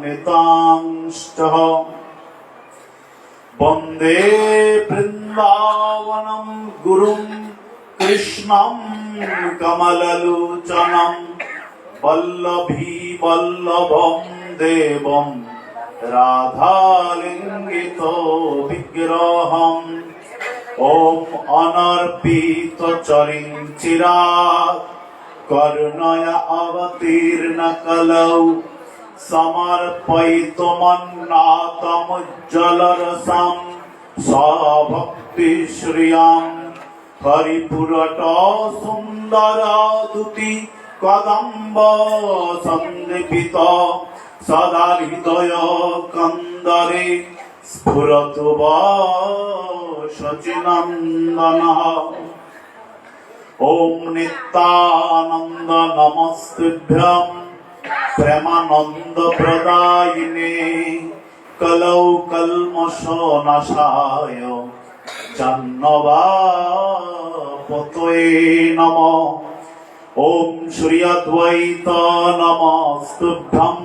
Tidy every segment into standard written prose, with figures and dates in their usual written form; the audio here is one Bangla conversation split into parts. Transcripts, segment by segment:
नितांश्च वन्दे वृन्दावनं गुरुं कृष्णं कमललोचनं वल्लभी वल्लभं देवं राधालिङ्गितो विग्रहम् ॐ अनर्पितचरिञ्चिरात् करुणया अवतीर्ण कलौ समर्पयितुमन्नातमुज्ज्वलरसं सभक्तिश्रियां हरिपुरट सुन्दरादुति कदम्ब सन्दीपित सदा हृदय कन्दरे स्फुरतु शचीनन्दनः। ओम नित्यानंद नमस्तुभ्यं प्रेमानंद प्रदायिने कलौ कल्मषनाशाय जन्नवापतये नमः। ओम श्री अद्वैत नमस्तुभ्यं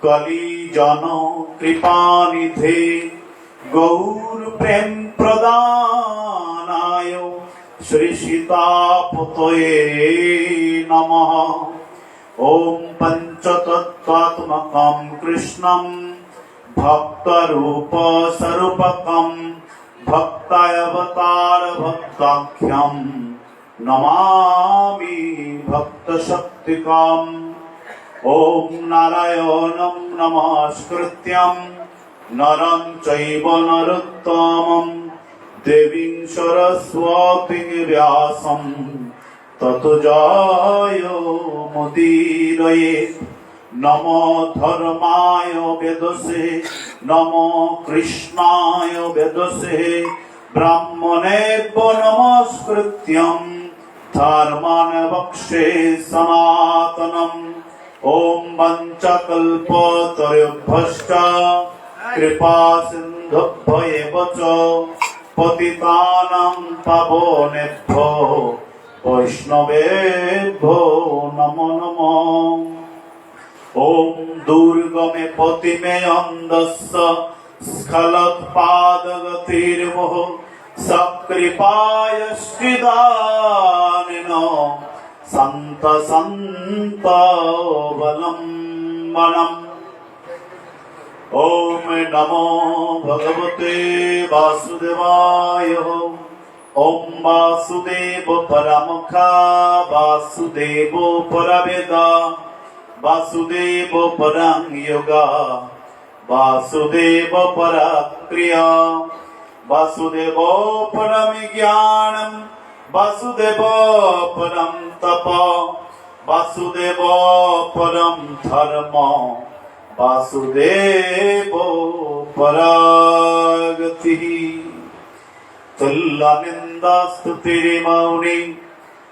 कलिजन कृपानिधे गौर प्रेम प्रदानाय श्री सीतापतये नमः। ओम पंचतत्त्वात्मकं कृष्णं भक्तरूप स्वरूपकं भक्तावतार भक्ताख्यं नमामि भक्तशक्तिकम्। ओम नारायणं नमस्कृत्यं नरं चैव नरोत्तमं देवीं सरस्वतीं व्यासं ततो जयो मुदीरयेत्। नमो धर्माय वेदसे नमो कृष्णाय वेदसे ब्राह्मणेभ्यो नमस्कृत्यं धर्मान् वक्षे सनातनम्। ओम वञ्चकल्पतरुभ्यश्च कृपा सिन्धुभ्येव च पतितानां पावनेभ्यो वैष्णवेभ्यो नमो नमः। ओम दुर्गमे पतिमे अन्धस्य स्खलत्पादगतिर्मोह सकृपायश्चिदानिनो सन्त बलम्। ओम नमो भगवते वासुदेवाय। ओम वासुदेव परमखा वासुदेव परवेद वासुदेव परं योगा वासुदेव परक्रिया वासुदेव परं ज्ञानं वासुदेव परं तप वासुदेव परं धर्म वासुदेव परागतिः। तुल्यनिन्दास्तुतिर्मौनि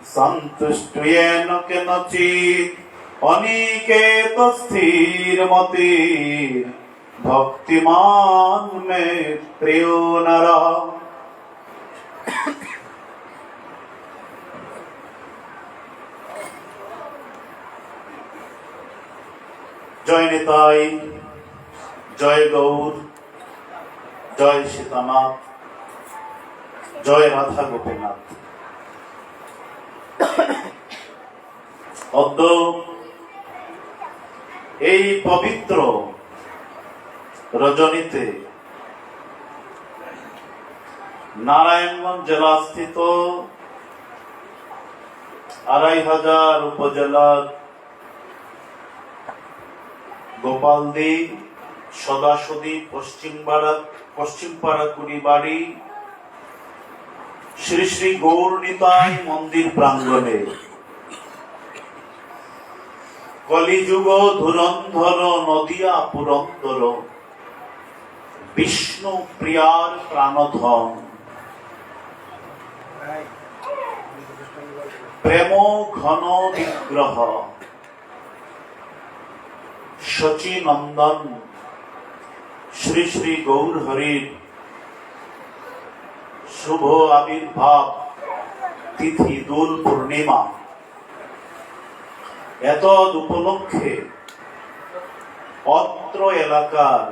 सन्तुष्टयेन केनचित् अनिकेतस्थिरमतिर् भक्तिमान् मे प्रियो नरः। जय निताई, जय गौर, जय सीतानाथ, जय राधा गोपीनाथ। अद्य এই পবিত্র রজনীতে নারায়ণগঞ্জ জেলাস্থিত ২৫০০ উপজেলার গোপালদি সদাসদি পশ্চিমপাড়া কুড়িবাড়ি শ্রী শ্রী গৌরনিতাই মন্দির প্রাঙ্গণে কলিযুগ ধুরন্ধর নদিয়া পুরন্দর বিষ্ণু প্রিয়ার প্রাণধন প্রেম ঘন বিগ্রহ শচীনন্দন শ্রী শ্রী গৌর হরির শুভ আবির্ভাব তিথি দোল পূর্ণিমা। এতদ উপলক্ষে অত্র এলাকার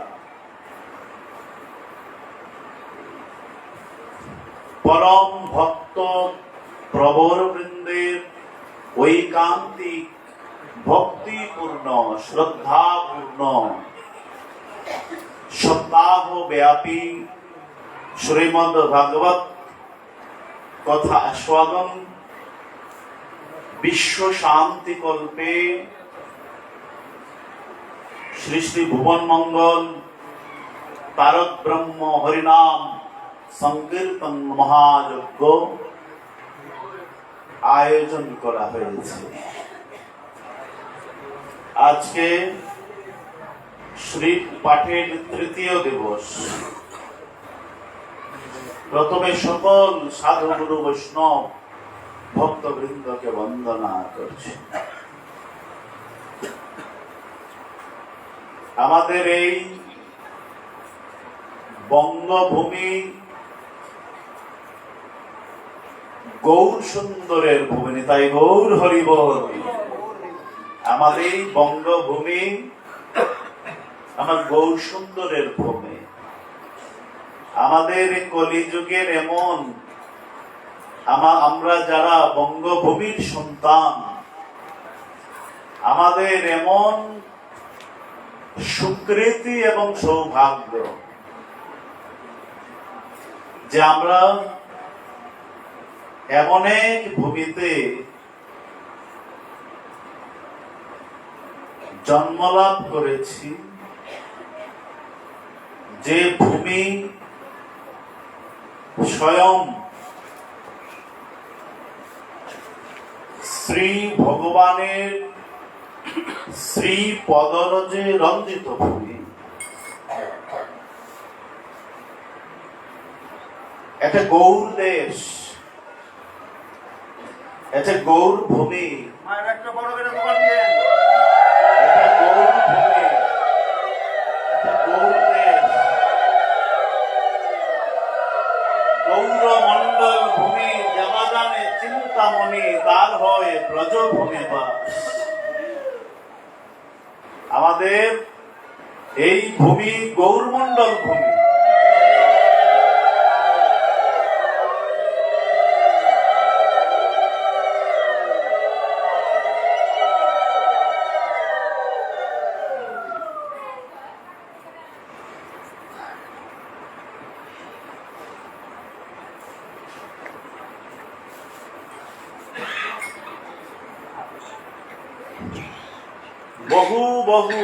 পরম ভক্ত প্রবরবৃন্দের ঐকান্তিক ভক্তিপূর্ণ শ্রদ্ধাপূর্ণ সপ্তাহ ব্যাপী শ্রীমদ ভাগবত কথা আস্বাদন বিশ্ব শান্তি কল্পে শ্রী শ্রী ভুবন মঙ্গল তারক ব্রহ্ম হরিনাম সংকীর্তন মহাযজ্ঞ আয়োজন করা হয়েছে। আজকে শ্রী পাঠের তৃতীয় দিবস। প্রথমে সকল সাধু গুরু বৈষ্ণব ভক্তবৃন্দকে বন্দনা করছি। আমাদের এই বঙ্গভূমি গৌর সুন্দরের ভূমি, তাই গৌর হরিবল। আমাদের এই বঙ্গভূমি আমার গৌর সুন্দরের ভূমি। আমাদের কলিযুগের এমন আমরা যারা বঙ্গভূমির সন্তান, আমাদের এমন সুকৃতি এবং সৌভাগ্য যে আমরা এমন এক ভূমিতে জন্মলাভ করেছি, যে ভূমি স্বয়ং শ্রী ভগবানের শ্রী পদরজে রঞ্জিত ভূমি। এটা গৌর দেশ, এটা গৌর ভূমি, এটা গৌর ভূমি, এটা গৌর দেশ, গৌরমণ্ডল ভূমি। দেবাদানে চিন্তামণি তার হয় ব্রজভূমি বাস। আমাদের এই ভূমি গৌরমণ্ডল ভূমি। বহু বহু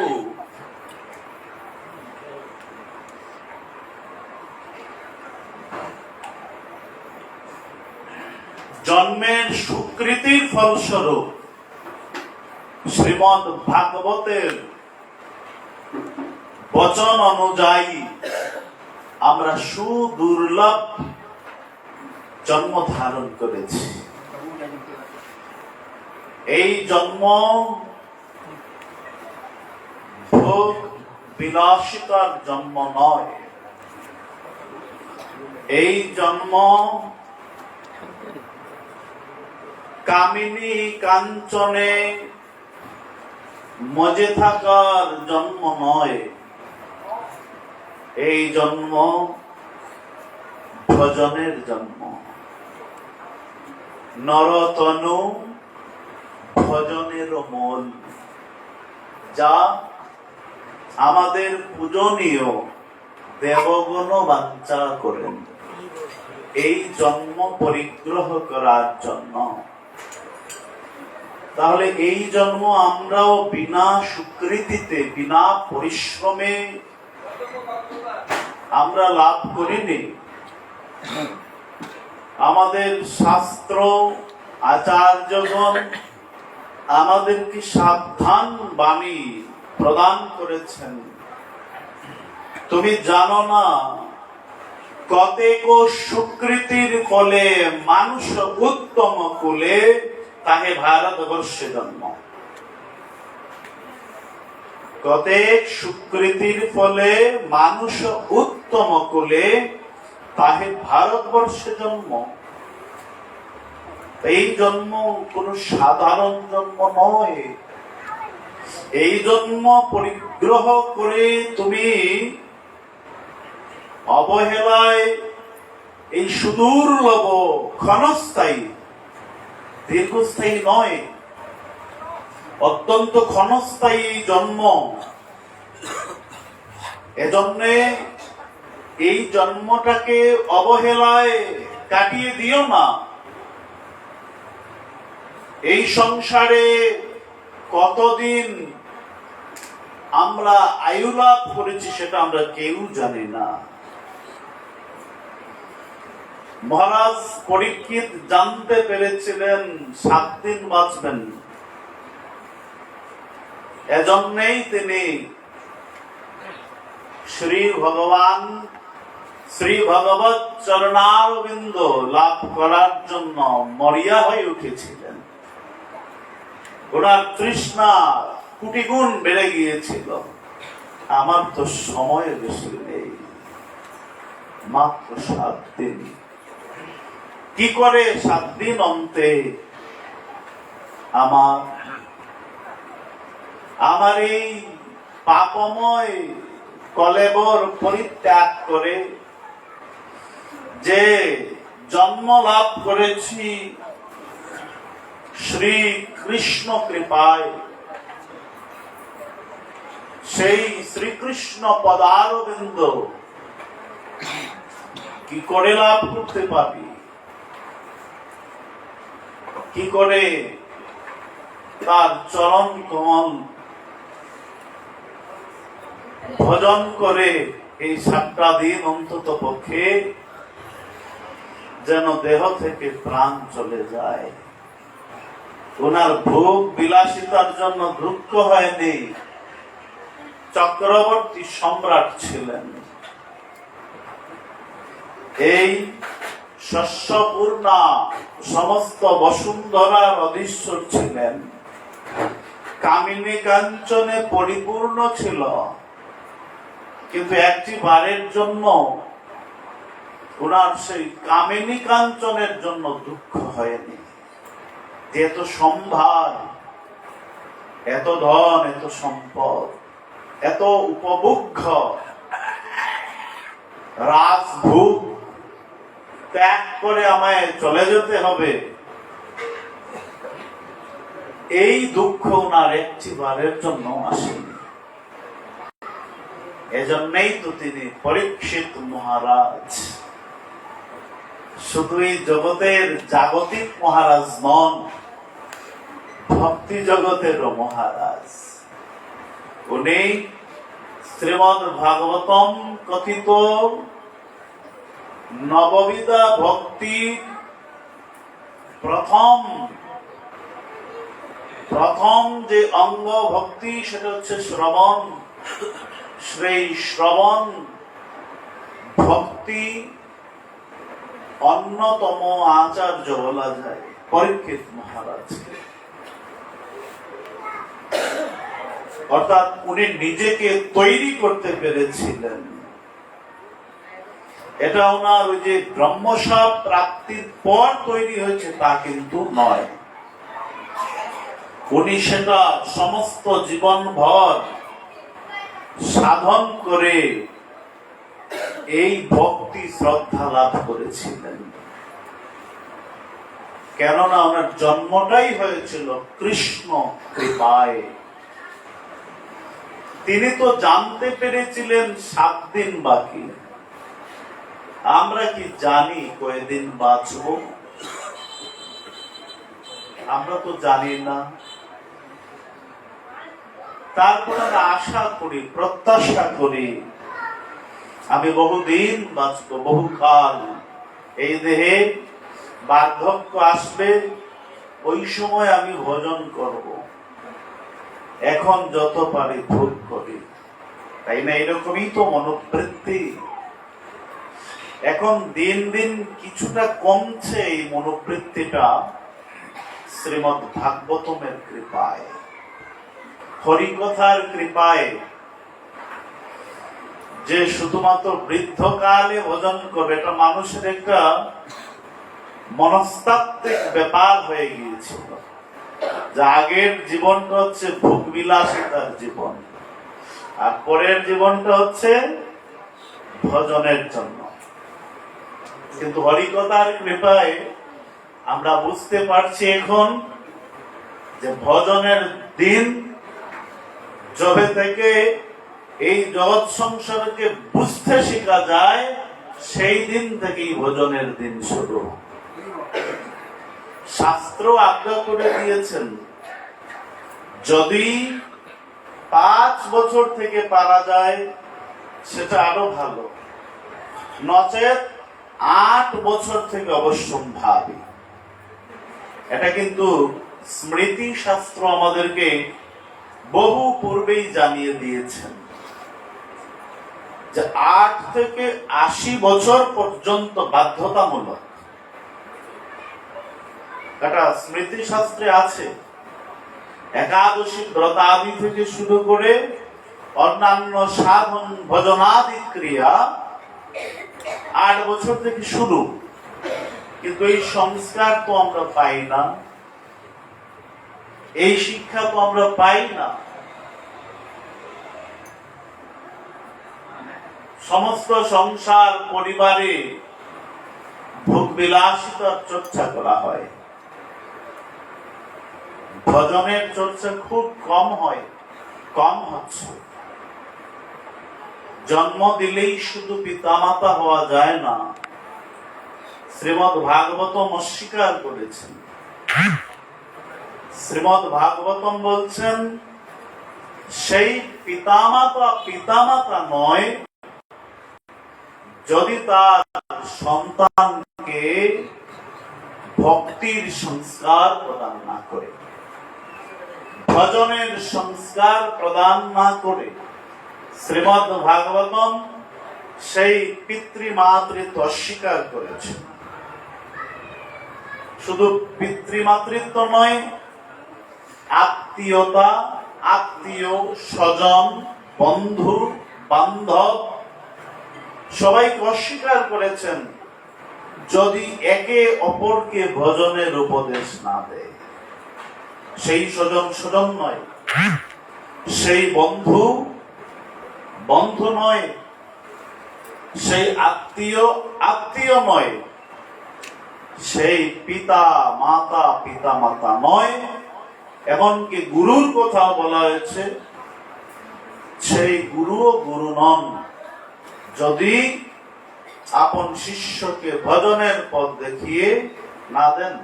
জন্মের সুকৃতির ফলস্বরূপ শ্রীমদ ভাগবতের বচন অনুযায়ী আমরা সুদুর্লভ জন্ম ধারণ করেছি। এই জন্ম ভোগ বিলাসিতার জন্ম নয়, এই জন্ম কামিনী কাঞ্চনে মজে থাকার জন্ম নয়, এই জন্ম ভজনের জন্ম। নরতনু ভজনের মূল, যা আমাদের পূজনীয় দেবগণ বাঞ্ছা করেন এই জন্ম পরিগ্রহ করার জন্য। তাহলে এই জন্ম আমরাও বিনা স্বীকৃতিতে, বিনা পরিশ্রমে আমরা লাভ করিনি। আমাদের শাস্ত্র আচার্যগণ আমাদেরকে সাবধান বাণী প্রদান করেছেন। তুমি জানো না কতেক সুকৃতির ফলে মানুষ উত্তম কুলে তাহে ভারতবর্ষে জন্ম। কতেক সুকৃতির ফলে মানুষ উত্তম কুলে তাহে ভারতবর্ষে জন্ম। এই জন্ম কোন সাধারণ জন্ম নয়। এই জন্ম পরিগ্রহ করে তুমি অবহেলায় এই সুদূর্লভ ক্ষণস্থায়ী, দীর্ঘস্থায়ী নয়, অত্যন্ত ক্ষণস্থায়ী জন্ম, এজন্যে এই জন্মটাকে অবহেলায় কাটিয়ে দিও না। এই সংসারে কতদিন আমরা আয়ু লাভ করেছি সেটা আমরা কেউ জানি না। মহারাজ পরীক্ষিত জানতে পেরেছিলেন 7 দিন বাঁচবেন, এজন্যই তিনি শ্রী ভগবত চরণারবিন্দ লাভ করার জন্য মরিয়া হয়ে উঠেছিলেন। ওনার তৃষ্ণা কোটি গুণ বেড়ে গিয়েছিল। আমার তো সময় বেশি নেই, মাত্র 7 দিন। কি করে 7 দিন অন্তে আমার এই পাপময় কলেবর পরিত্যাগ করে যে জন্ম লাভ করেছি শ্রী কৃষ্ণ কৃপায়, সেই শ্রীকৃষ্ণ পদারবিন্দ কি করে লাভ করতে পারি? কি করে তার চরণ কমল ভজন করে এই 7টা দিন অন্তত পক্ষে যেন দেহ থেকে প্রাণ চলে যায়। ওনার ভোগ বিলাসিতার জন্য দুঃখ হয়নি। চক্রবর্তী সম্রাট ছিলেন, এই শস্যপূর্ণা সমস্ত বসুন্ধরার অধীশ্বর ছিলেন, কামিনী কাঞ্চনে পরিপূর্ণ ছিল, কিন্তু একটি বারের জন্য ওনার সেই কামিনী কাঞ্চনের জন্য দুঃখ হয়নি। এত সম্ভার, এত ধন, এত সম্পদ, এত উপভোগ্য রাজভোগ ত্যাগ করে আমায় চলে যেতে হবে, এই দুঃখ ওনার একটি বারের জন্য আসেনি। এজন্যই তো তিনি পরীক্ষিত মহারাজ। শুধু এই জগতের জাগতিক মহারাজ নন, ভক্তি জগতেরও মহারাজ। উনি শ্রীমদ ভাগবতম কথিত নববিধা ভক্তি প্রথম যে অঙ্গ ভক্তি সেটা হচ্ছে শ্রবণ। সেই শ্রবণ ভক্তি অন্যতম আচার্য বলা যায় পরীক্ষিত মহারাজকে। অর্থাৎ উনি নিজেকে তৈরি করতে পেরেছিলেন। এটা ওনার ওই যে ব্রহ্মসাপ প্রাপ্তির পর তৈরি হয়েছে তা কিন্তু নয়। উনি সেটা সমস্ত জীবন ভর সাধন করে এই ভক্তি শ্রদ্ধা লাভ করেছিলেন। কেননা ওনার জন্মটাই হয়েছিল কৃষ্ণ কৃপায়। তিনি তো জানতে পেরেছিলেন 7 দিন বাকি। আমরা কি জানি কয়দিন বাঁচব? আমরা তো জানি না। তারপর আমরা আশা করি, প্রত্যাশা করি আমি বহুদিন বাঁচব, বহুকাল। এই দেহে বার্ধক্য আসবে, ওই সময় আমি ভজন করব। এখন যত পারি ভোগ করি, তাই না? এরকমই তো মনোবৃত্তি। এখন দিন দিন কিছুটা কমছে এই মনোবৃত্তিটা শ্রীমদ ভাগবতমের কৃপায়, হরিকথার কৃপায়। যে শুধুমাত্র বৃদ্ধকালে ভজন করবে, এটা মানুষের একটা মনস্তাত্ত্বিক ব্যাপার হয়ে গিয়েছিল। যে আগের জীবনটা হচ্ছে ভোগ বিলাসিতার জীবন, আর পরের জীবনটা হচ্ছে ভজনের জন্য। কিন্তু হরিকথার কৃপায় আমরা বুঝতে পারছি এখন যে ভজনের দিন যবে থেকে এই জগৎ সংসারকে বুঝতে শেখা যায়, সেই দিন থেকেই ভজনের দিন শুরু। শাস্ত্র আজ্ঞা করে দিয়েছেন, যদি 5 বছর থেকে পারা যায় সেটা আরো ভালো, নচেত 8 বছর থেকে অবশ্যম্ভাবী। এটা কিন্তু স্মৃতি শাস্ত্র আমাদেরকে বহু পূর্বেই জানিয়ে দিয়েছেন যে 8 থেকে 80 বছর পর্যন্ত বাধ্যতামূলক। এটা স্মৃতি শাস্ত্রে আছে। একাদশী ব্রতাদি থেকে শুরু করে অন্যান্য সাধন ভজনাদি ক্রিয়া 8 বছর থেকে শুরু। কিন্তু এই সংস্কার তো আমরা পাই না, এই শিক্ষা তো আমরা পাই না। সমস্ত সংসার পরিবারে ভোগ বিলাসিতার চর্চা করা হয়, ভজনের চর্চা খুব কম হয়, কম হচ্ছে। জন্ম দিলেই শুধু পিতামাতা হওয়া যায় না, শ্রীমদ্ ভাগবতম অস্বীকার করেছেন। শ্রীমদ্ ভাগবতম বলছেন সেই পিতামাতা নয় যদি তার সন্তানকে ভক্তির সংস্কার প্রদান না করে, ভজনের সংস্কার প্রদান না করে। শ্রীমদ্ ভাগবতম সেই পিতৃমাতৃত্ব অস্বীকার করেছেন। শুধু পিতৃমাতৃত্ব নয়, আত্মীয়তা, আত্মীয় স্বজন, বন্ধু বান্ধব সবাইকে অস্বীকার করেছেন যদি একে অপরকে ভজনের উপদেশ না দেয়। সেই স্বজন স্বজন নয়, সেই বন্ধু বন্ধু নয়, সেই আত্মীয় আত্মীয় নয়, সেই পিতা মাতা নয়, এমনকি গুরুর কথা বলা হয়েছে সেই গুরুও গুরু নন যদি আপন শিষ্যকে ভজনের পথ দেখিয়ে না দেন।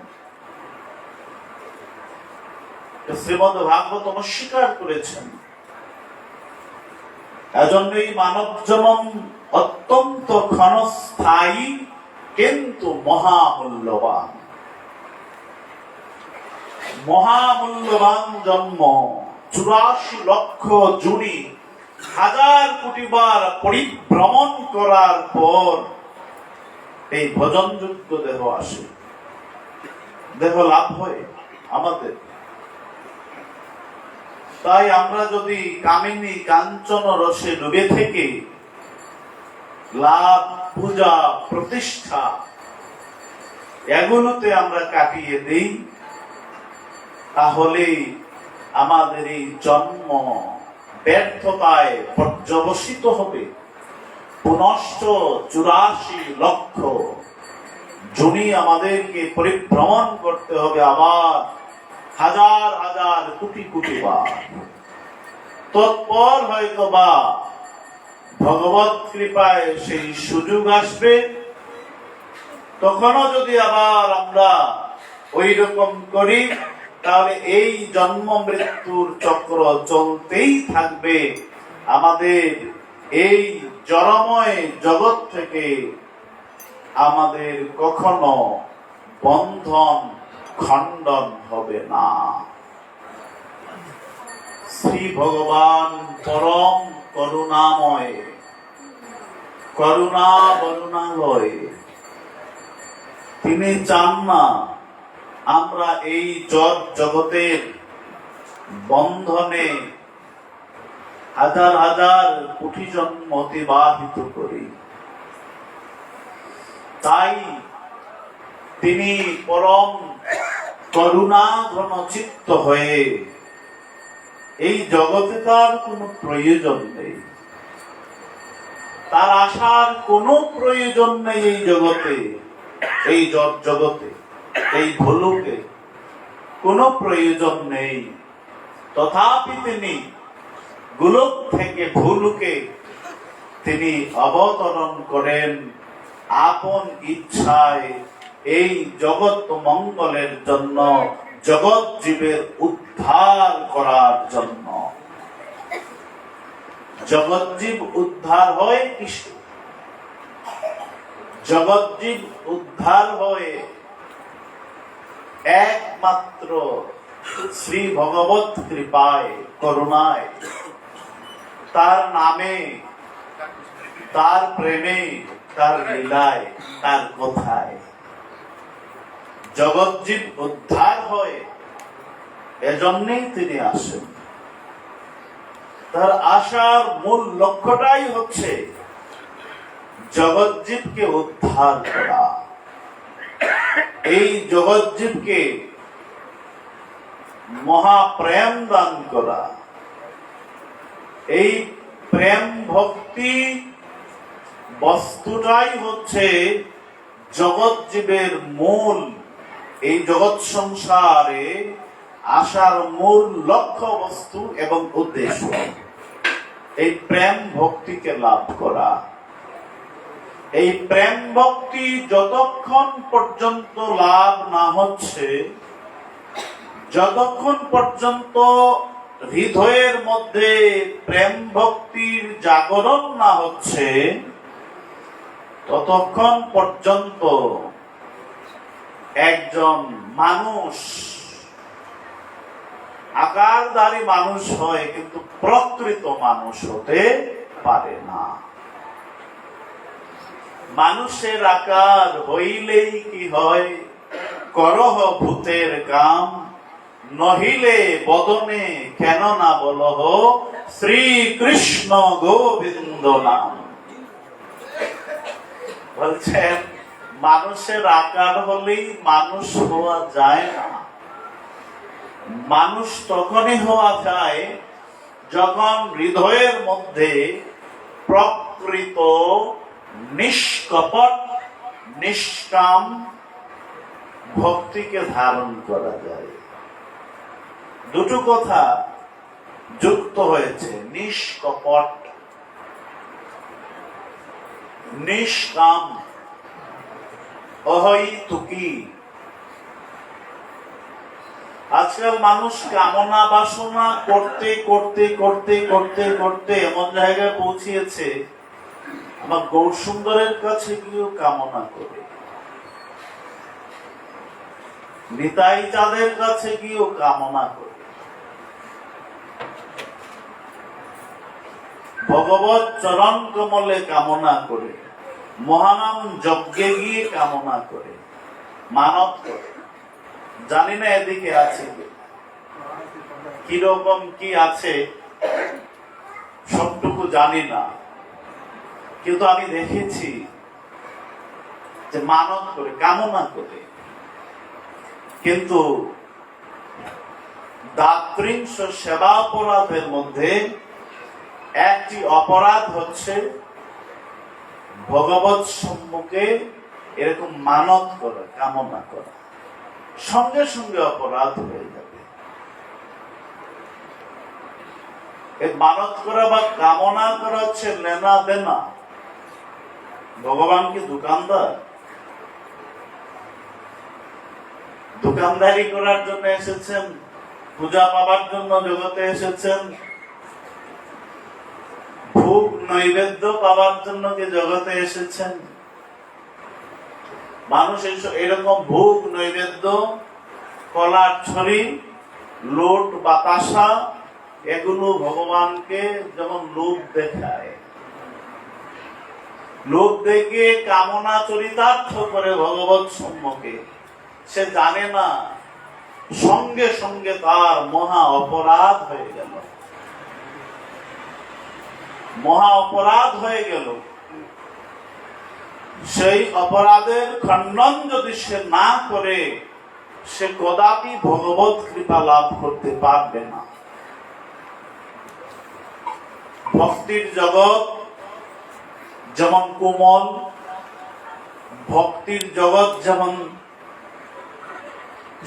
শ্রীমদ্ ভাগবত অস্বীকার করেছেন। এজন্যই মানব জন্ম অত্যন্ত ক্ষণস্থায়ী কিন্তু মহামূল্যবান। মহামূল্যবান জন্ম 84 লক্ষ জুড়ি 1000 কোটি বার পরিভ্রমণ করার পর এই ভজনযোগ্য দেহ আসে, দেহ লাভ হয় আমাদের। তাই আমরা যদি কামিনী কাঞ্চন রসে ডুবে থেকে লাভ, পূজা, প্রতিষ্ঠা এগুলোতে আমরা কাটিয়ে দেই, তাহলে আমাদের এই জন্ম ব্যর্থতায় পর্যবসিত হবে। পুনশ্চ 84 লক্ষ জনি আমাদেরকে পরিভ্রমণ করতে হবে, আবার হাজার হাজার কোটি কোটি বার। তৎপর হয়তো বা ভগবত কৃপায় সেই সুযোগ আসবে, তখনও যদি আবার আমরা ওই রকম করি তাহলে এই জন্ম মৃত্যুর চক্র চলতেই থাকবে। আমাদের এই জড়ময় জগৎ থেকে আমাদের কখনো বন্ধন খণ্ডন হবে না। শ্রী ভগবান পরম করুণাময়, করুণা বরুণালয়। তিনি চান না আমরা এই জগতের বন্ধনে হাজার হাজার কোটি জন্ম অতিবাহিত করি। তাই তিনি পরম করুণা ঘন চিত্ত হয়ে এই জগতে তার কোনো প্রয়োজন নেই, তার আসার কোনো প্রয়োজন নেই এই জগতে, এই জগতে, এই ভুলুকে কোনো প্রয়োজন নেই। তথাপি তিনি গোলক থেকে ভুলুকে তিনি অবতরণ করেন আপন ইচ্ছায় এই জগৎ মঙ্গলের জন্য, জগৎ জীবের উদ্ধার করার জন্য। জগৎ জীব উদ্ধার হয় কিসে? জগৎ জীব উদ্ধার হয় একমাত্র শ্রী ভগবত কৃপায়, করুণায়, তার নামে, তার প্রেমে, তার লীলায়, তার কথায় জগৎ জীব উদ্ধার হয়। এজন্যই তিনি আসেন। তার আসার মূল লক্ষ্যটাই হচ্ছে জগৎ জীবকে উদ্ধার করা, এই জগৎ জীবকে মহাপ্রেম দান করা। এই প্রেম ভক্তি বস্তুটাই হচ্ছে জগৎ জীবের মূল, এই জগৎ সংসারে আসার মূল লক্ষ্য বস্তু এবং উদ্দেশ্য। এই প্রেম ভক্তিকে লাভ করা। এই প্রেম ভক্তি যতক্ষণ পর্যন্ত লাভ না হচ্ছে, যতক্ষণ পর্যন্ত হৃদয়ের মধ্যে প্রেম ভক্তির জাগরণ না হচ্ছে, ততক্ষণ পর্যন্ত একজন মানুষ আকারধারী মানুষ হয়, কিন্তু প্রকৃত মানুষ হতে পারে না। মানুষের আকার হইলেই কি হয়, করহ ভূতের কাম, নহিলে বদনে কেন না বলহ শ্রীকৃষ্ণ গোবিন্দ নাম। বলছেন মানুষের আকার হলেই মানুষ হওয়া যায় না। মানুষ তখনই হওয়া যায় যখন হৃদয়ের মধ্যে প্রকৃত নিষ্কপট নিষ্কাম ভক্তিকে ধারণ করা যায়। দুটো কথা যুক্ত হয়েছে, নিষ্কপট, নিষ্কাম, অহৈতুকী। আজকাল মানুষ কামনা বাসনা করতে করতে করতে করতে করতে এমন জায়গায় পৌঁছিয়েছে, আমার গৌর সুন্দরের কাছে গিয়েও কামনা করে, নিতাই চাঁদের কাছে গিয়েও কামনা করে, ভগবত চরণ কমলে কামনা করে, মহানাম যজ্ঞে গিয়ে কামনা করে, মানত করে। জানি না এদিকে আছে কিরকম কি আছে, সবটুকু জানি না, কিন্তু আমি দেখেছি যে মানত করে, কামনা করে। কিন্তু দাতৃংশ সেবাপরাধের মধ্যে একটি অপরাধ হচ্ছে ভগবত সম্মুখে এরকম মানত করা, কামনা করা, সঙ্গে সঙ্গে অপরাধ হয়ে যাবে। এই মানত করা বা কামনা করা হচ্ছে লেনা দেনা। ভগবান কি দোকানদার? দোকানদারি করার জন্য এসেছেন? পূজা পাবার জন্য জগতে এসেছেন? ভোগ নৈবেদ্য পাবার জন্য কি জগতে এসেছেন? মানুষ এরকম ভোগ নৈবেদ্য, কলার ছড়ি, লোট বাতাসা, এগুলো ভগবানকে যেমন লোভ দেখায়, লোভ দেখে কামনা চরিতার্থ করে ভগবত সম্মুখে, সে জানে না সঙ্গে সঙ্গে তার মহা অপরাধ হয়ে গেল, মহা অপরাধ হয়ে গেল। সেই অপরাধের খণ্ডন যদি সে না করে সে কদাপি ভগবত কৃপা লাভ করতে পারবে না। ভক্তির জগৎ যেমন কোমল, ভক্তির জগৎ যেমন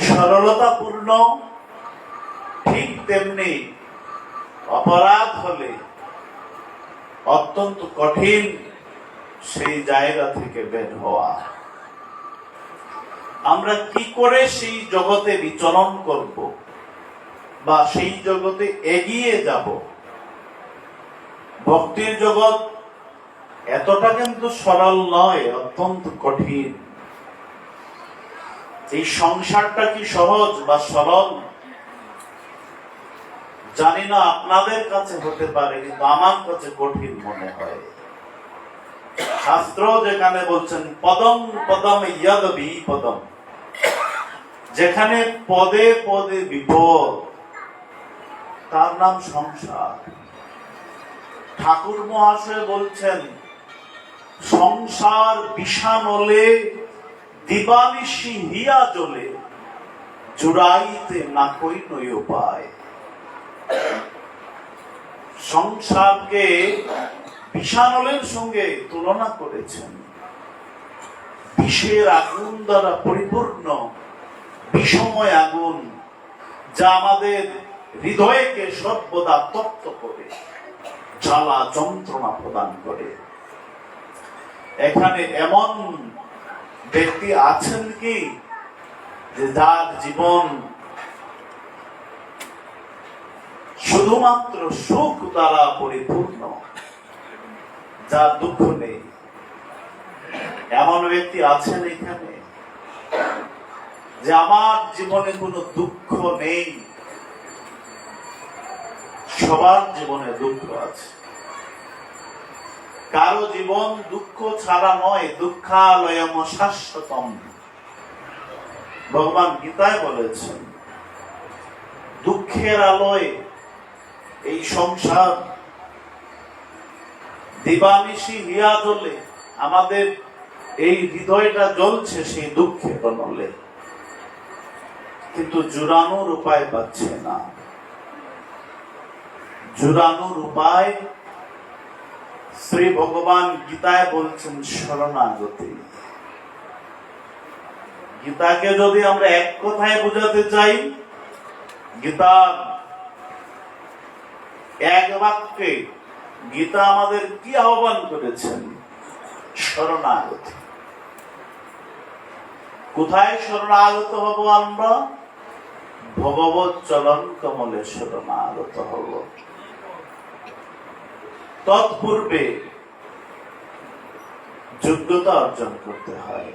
সরলতাপূর্ণ, ঠিক তেমনি অপরাধ হলে অত্যন্ত কঠিন সেই জায়গা থেকে বের হওয়া। আমরা কি করে সেই জগতে বিচরণ করব বা সেই জগতে এগিয়ে যাব? ভক্তির জগৎ এতটা কিন্তু সরল নয়, অত্যন্ত কঠিন। এই সংসারটা কি সহজ বা সরল জানি না, আপনাদের কাছে হতে পারে, কিন্তু আমার কাছে কঠিন মনে হয়। শাস্ত্র যেখানে বলছেন পদম পদম ইয়দ বিপদম, যেখানে পদে পদে বিপদ, তার নাম সংসার। ঠাকুর মহাশয় বলছেন সংসার বিষানলে দিবানিশি হিয়া জ্বলে, জুড়াইতে না কই নই উপায়। সংসারকে বিষানলের সঙ্গে তুলনা করেছেন। বিষের আগুন দ্বারা পরিপূর্ণ, বিষময় আগুন, যা আমাদের হৃদয়কে সর্বদা তপ্ত করে, জ্বালা যন্ত্রণা প্রদান করে। এখানে এমন ব্যক্তি আছেন কি যে যার জীবন শুধুমাত্র সুখ দ্বারা পরিপূর্ণ, যার দুঃখ নেই? এমন ব্যক্তি আছেন এখানে যে আমার জীবনে কোনো দুঃখ নেই? সবার জীবনে দুঃখ আছে। কারো জীবন দুঃখ ছাড়া নয়। দুঃখালয়ম শাশ্বতম, ভগবান গীতায় বলেছেন। দুঃখের আলোয় এই সংসার দিবানিশি হিয়া জ্বলে, আমাদের এই হৃদয়টা জ্বলছে সেই দুঃখের আলোয়, কিন্তু জুড়ানোর উপায় পাচ্ছে না। জুড়ানোর উপায় শ্রী ভগবান গীতায় বলছেন শরণাগতি। গীতাকে যদি আমরা এক কথায় বোঝাতে চাই, গীতার এক বাক্যে গীতা আমাদের কি আহ্বান করেছেন? শরণাগতি। কোথায় শরণাগত হব আমরা? ভগবত চরণ কমলে শরণাগত হব। তৎপূর্বে যোগ্যতা অর্জন করতে হয়।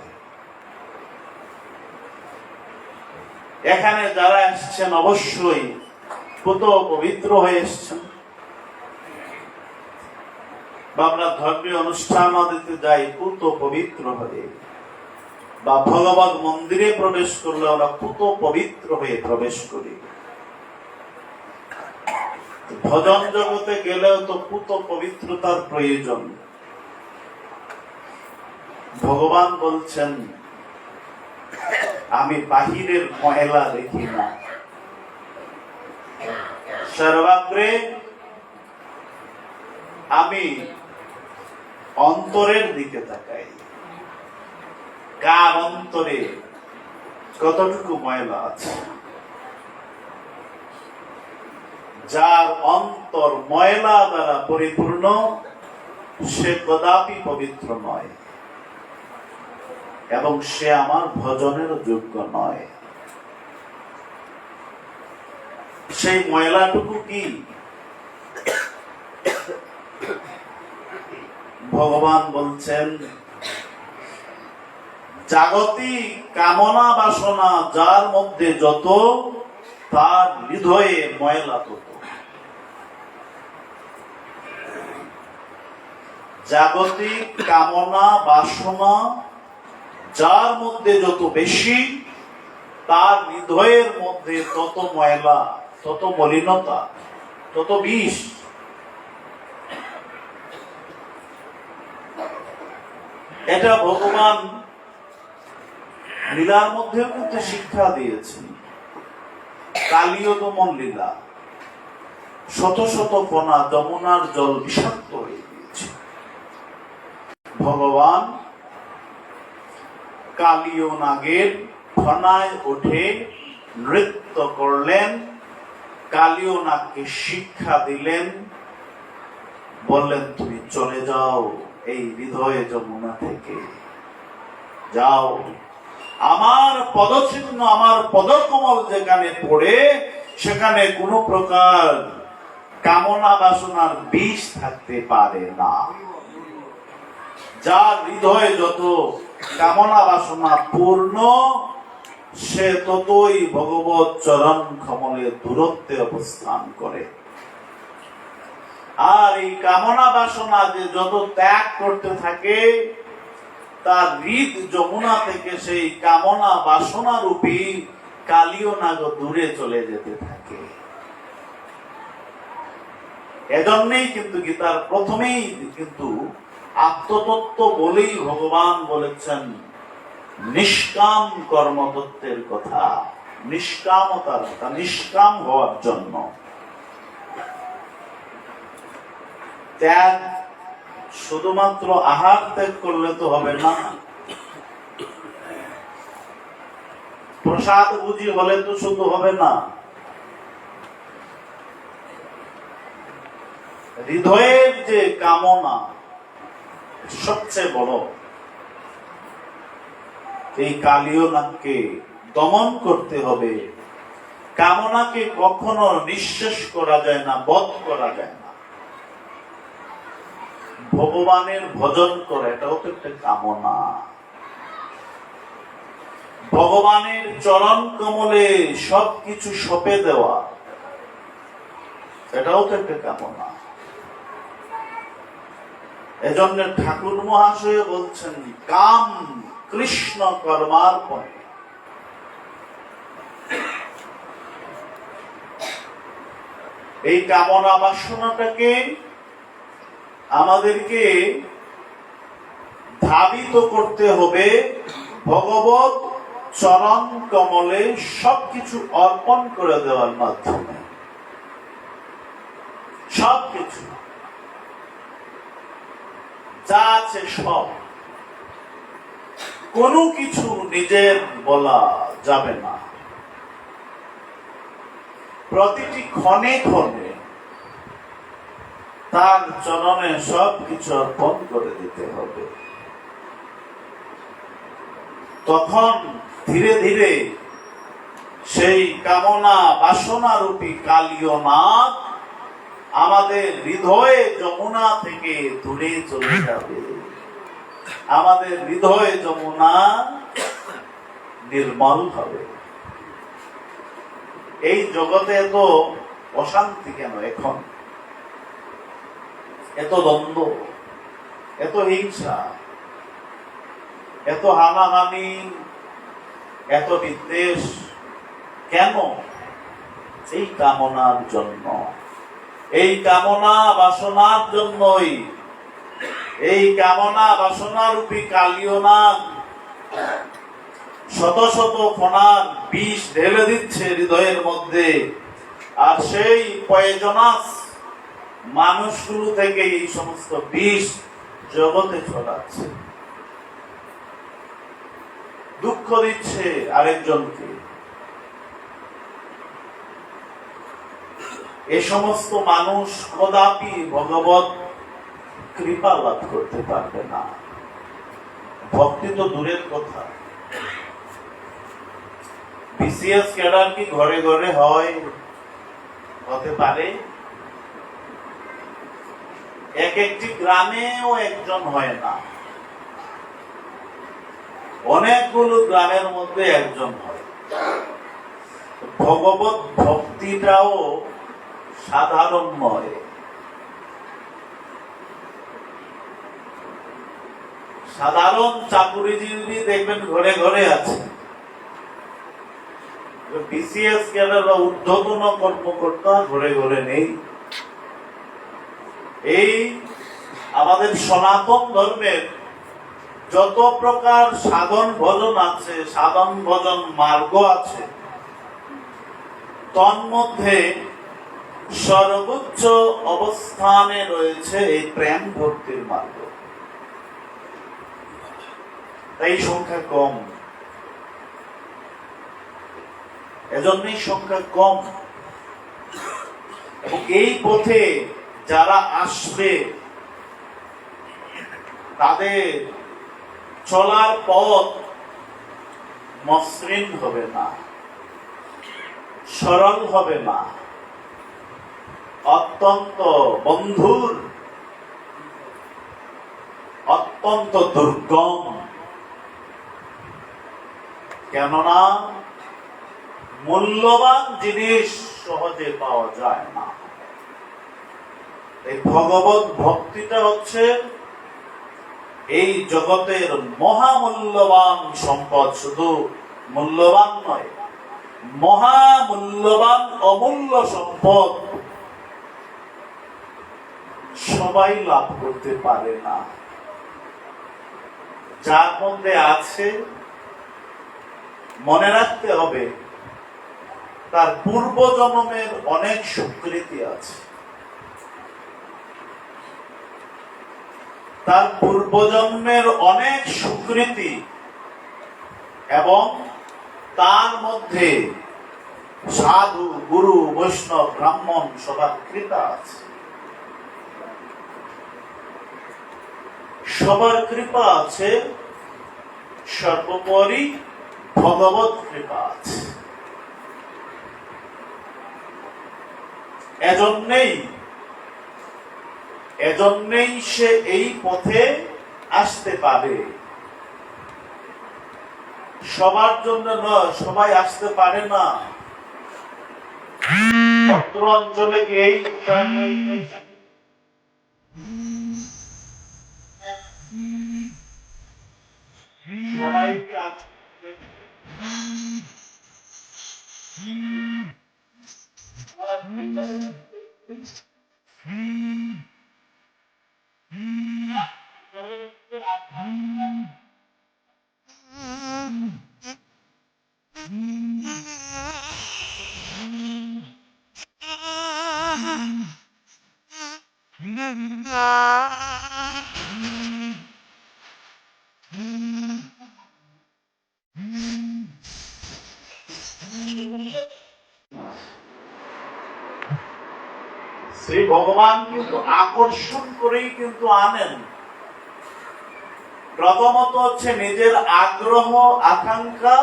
এখানে যারা এসছেন অবশ্যই পুত পবিত্র হয়ে এসছেন। বা আমরা ধর্মীয় অনুষ্ঠান দিতে যাই পুত পবিত্র হয়ে, বা ভগবত মন্দিরে প্রবেশ করলে আমরা পুত পবিত্র হয়ে প্রবেশ করি। ভজন জগতে গেলেও তো পুত পবিত্রতার প্রয়োজন। ভগবান বলছেন আমি বাহিরের ময়লা দেখি না, সর্বাগ্রে আমি অন্তরের দিকে তাকাই। কার অন্তরে কতটুকু ময়লা আছে? যার অন্তর ময়লা দ্বারা পরিপূর্ণ, সে কদাপি পবিত্র নয় এবং সে আমার ভজনের যোগ্য নয়। সেই ময়লাটুকু কি? ভগবান বলছেন জাগতিক কামনা বাসনা যার মধ্যে যত, তার হৃদয়ে ময়লা তত। জাগতিক কামনা বাসনা যার মধ্যে যত বেশি, তার হৃদয়ের মধ্যে তত ময়লা, তত মলিনতা, তত বিষ। এটা ভগবান লীলার মধ্যেও কিন্তু শিক্ষা দিয়েছেন। কালীয় দমন লীলা, শত শত কণা যমুনার জল বিষাক্ত হয়ে গিয়েছে। ভগবান কালীয় নাগের ফনায় উঠে নৃত্য করলেন, কালীয় নাগকে শিক্ষা দিলেন, বললেন তুমি চলে যাও এই হৃদয়ে যমুনা থেকে, যাও। আমার পদচিহ্ন, আমার পদকমল যেখানে পড়ে সেখানে কোনো প্রকার কামনা বাসনার বিষ থাকতে পারে না। যার হৃদয়ে যত কামনা বাসনা পূর্ণ, সে ততই ভগবত চরণ কমলের দূরত্বে অবস্থান করে। আর এই কামনা বাসনা যে যত ত্যাগ করতে থাকে, তার হৃদ যমুনা থেকে সেই কামনা বাসনা রূপী কালীয় নাগ দূরে চলে যেতে থাকে। এজন্যই কিন্তু গীতার প্রথমেই কিন্তু আত্মতত্ত্ব বলেই ভগবান বলেছেন নিষ্কাম কর্মতত্ত্বের কথা, নিষ্কামতার কথা, নিষ্কাম হওয়ার জন্য। ত্যাগ শুধুমাত্র আহার ত্যাগ করলে তো হবে না, প্রসাদ বুঝি হলে তো শুধু হবে না, হৃদয়ের যে কামনা সবচেয়ে বড়, এই কালীয় নাগকে দমন করতে হবে। কামনাকে কখনো নিঃশেষ করা যায় না, বধ করা যায় না। ভগবানের ভজন করে, এটাও তো একটা কামনা। ভগবানের চরণ কমলে সবকিছু সঁপে দেওয়া, এটাও তো একটা কামনা। এজন্য ঠাকুর মহাশয় বলছেন কাম কৃষ্ণ কর্মার্পণ। এই কামনা বাসনাটাকে আমাদেরকে ধাবিত করতে হবে ভগবত চরণ কমলে সবকিছু অর্পণ করে দেওয়ার মাধ্যমে। সবকিছু যা আছে সব, কোনো কিছু নিজের বলা যাবে না। প্রতিটি ক্ষণে ক্ষণে তার চরণে সবকিছু অর্পণ করে দিতে হবে। তখন ধীরে ধীরে সেই কামনা বাসনা রূপী কালীয় নাগ আমাদের হৃদয়ে যমুনা থেকে দূরে চলে যাবে। আমাদের হৃদয়ে যমুনা নির্মল হবে। এই জগতে এত অশান্তি কেন এখন? এত দ্বন্দ্ব, এত হিংসা, এত হানাহানি, এত বিদ্বেষ কেন? এই কামনার জন্য। এই কামনা বাসনার জন্যই এই কামনা বাসনা রূপী কালীয় নাগ শত শত ফনার বিষ ঢেলে দিচ্ছে হৃদয়ের মধ্যে। আর সেই পয়জনাস মানুষগুলো থেকে এই সমস্ত বিষ জগতে ছড়াচ্ছে, দুঃখ দিচ্ছে আরেকজনকে। এ সমস্ত মানুষ কদাপি ভগবত কৃপা লাভ করতে পারবে না। ভক্তি তো দূরের কথা, বিসিএস ক্যাডার কি ঘরে ঘরে হয়? হতে পারে। এক একটি গ্রামেও একজন হয় না, অনেকগুলো গ্রামের মধ্যে একজন হয়। ভগবত ভক্তিটাও সাধারণ নয়। সাধারণ চাকুরিজীবী দেখবেন ঘরে ঘরে আছে, বিসিএস ক্যাডার বা ঊর্ধ্বতন কর্মকর্তা ঘরে ঘরে নেই। এই আমাদের সনাতন ধর্মের যত প্রকার সাধন ভজন আছে, সাধন ভজন মার্গ আছে, তন্মধ্যে সর্বোচ্চ অবস্থানে রয়েছে এই প্রেম ভক্তির মার্গ। তাই সংখ্যা কম, এজন্যই সংখ্যা কম। এবং এই পথে যারা আসবে তাদের চলার পথ মসৃণ হবে না, সরল হবে না, অত্যন্ত বন্ধুর, অত্যন্ত দুর্গম। কেননা মূল্যবান জিনিস সহজে পাওয়া যায় না। এই ভগবত ভক্তিটা হচ্ছে এই জগতের মহামূল্যবান সম্পদ। শুধু মূল্যবান নয়, মহামূল্যবান অমূল্য সম্পদ। সবাই লাভ করতে পারে না। যার মধ্যে আছে, মনে রাখতে হবে তার পূর্ব জন্মের অনেক স্বীকৃতি আছে, তার পূর্বজন্মের অনেক স্বীকৃতি, এবং তার মধ্যে সাধু, গুরু, বৈষ্ণব, ব্রাহ্মণ সবার কৃপা আছে। সবার কৃপা আছে, সর্বোপরি ভগবত কৃপা আছে। এজন্যই সে এই পথে আসতে পারে। সবার জন্য নয়, সবাই আসতে পারে না। উত্তর অঞ্চলে এই শ্রী ভগবান কিন্তু আকর্ষণ করেই কিন্তু আনেন। প্রথমত হচ্ছে নিজের আগ্রহ, আকাঙ্ক্ষা,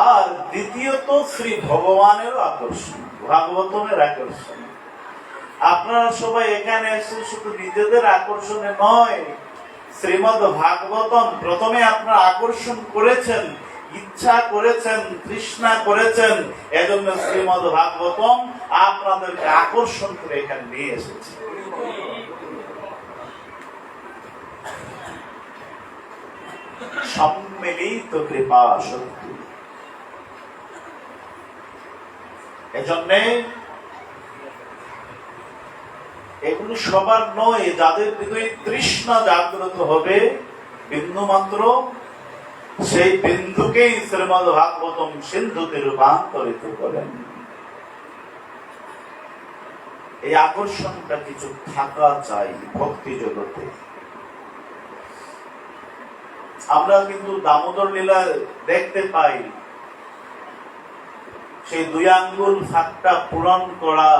আর দ্বিতীয়ত শ্রী ভগবানের আকর্ষণ, ভাগবতমের আকর্ষণ। আপনারা সবাই এখানে এসে শুধু নিজেদের আকর্ষণে নয়, শ্রীমদ ভাগবতম প্রথমে আপনারা আকর্ষণ করেছেন, ইচ্ছা করেছেন, তৃষ্ণা করেছেন। এজন্য শ্রীমদ ভাগবতম আপনাদেরকে আকর্ষণ করে এখানে নিয়ে এসেছে। সম্মিলিত কৃপা শক্তি। এজন্য এগুলো সবার নয়। যাদের হৃদয়ে তৃষ্ণা জাগ্রত হবে বিন্দু মাত্র, সেই বিন্দুকেই শ্রীমদ ভাগবতম সিন্ধুতে রূপান্তরিত করেন। এই আকর্ষণটা কিছু থাকা চাই ভক্তি জগতে। আমরা কিন্তু দামোদর লীলা দেখতে পাই, সেই 2 আঙ্গুল ফাঁকটা পূরণ করা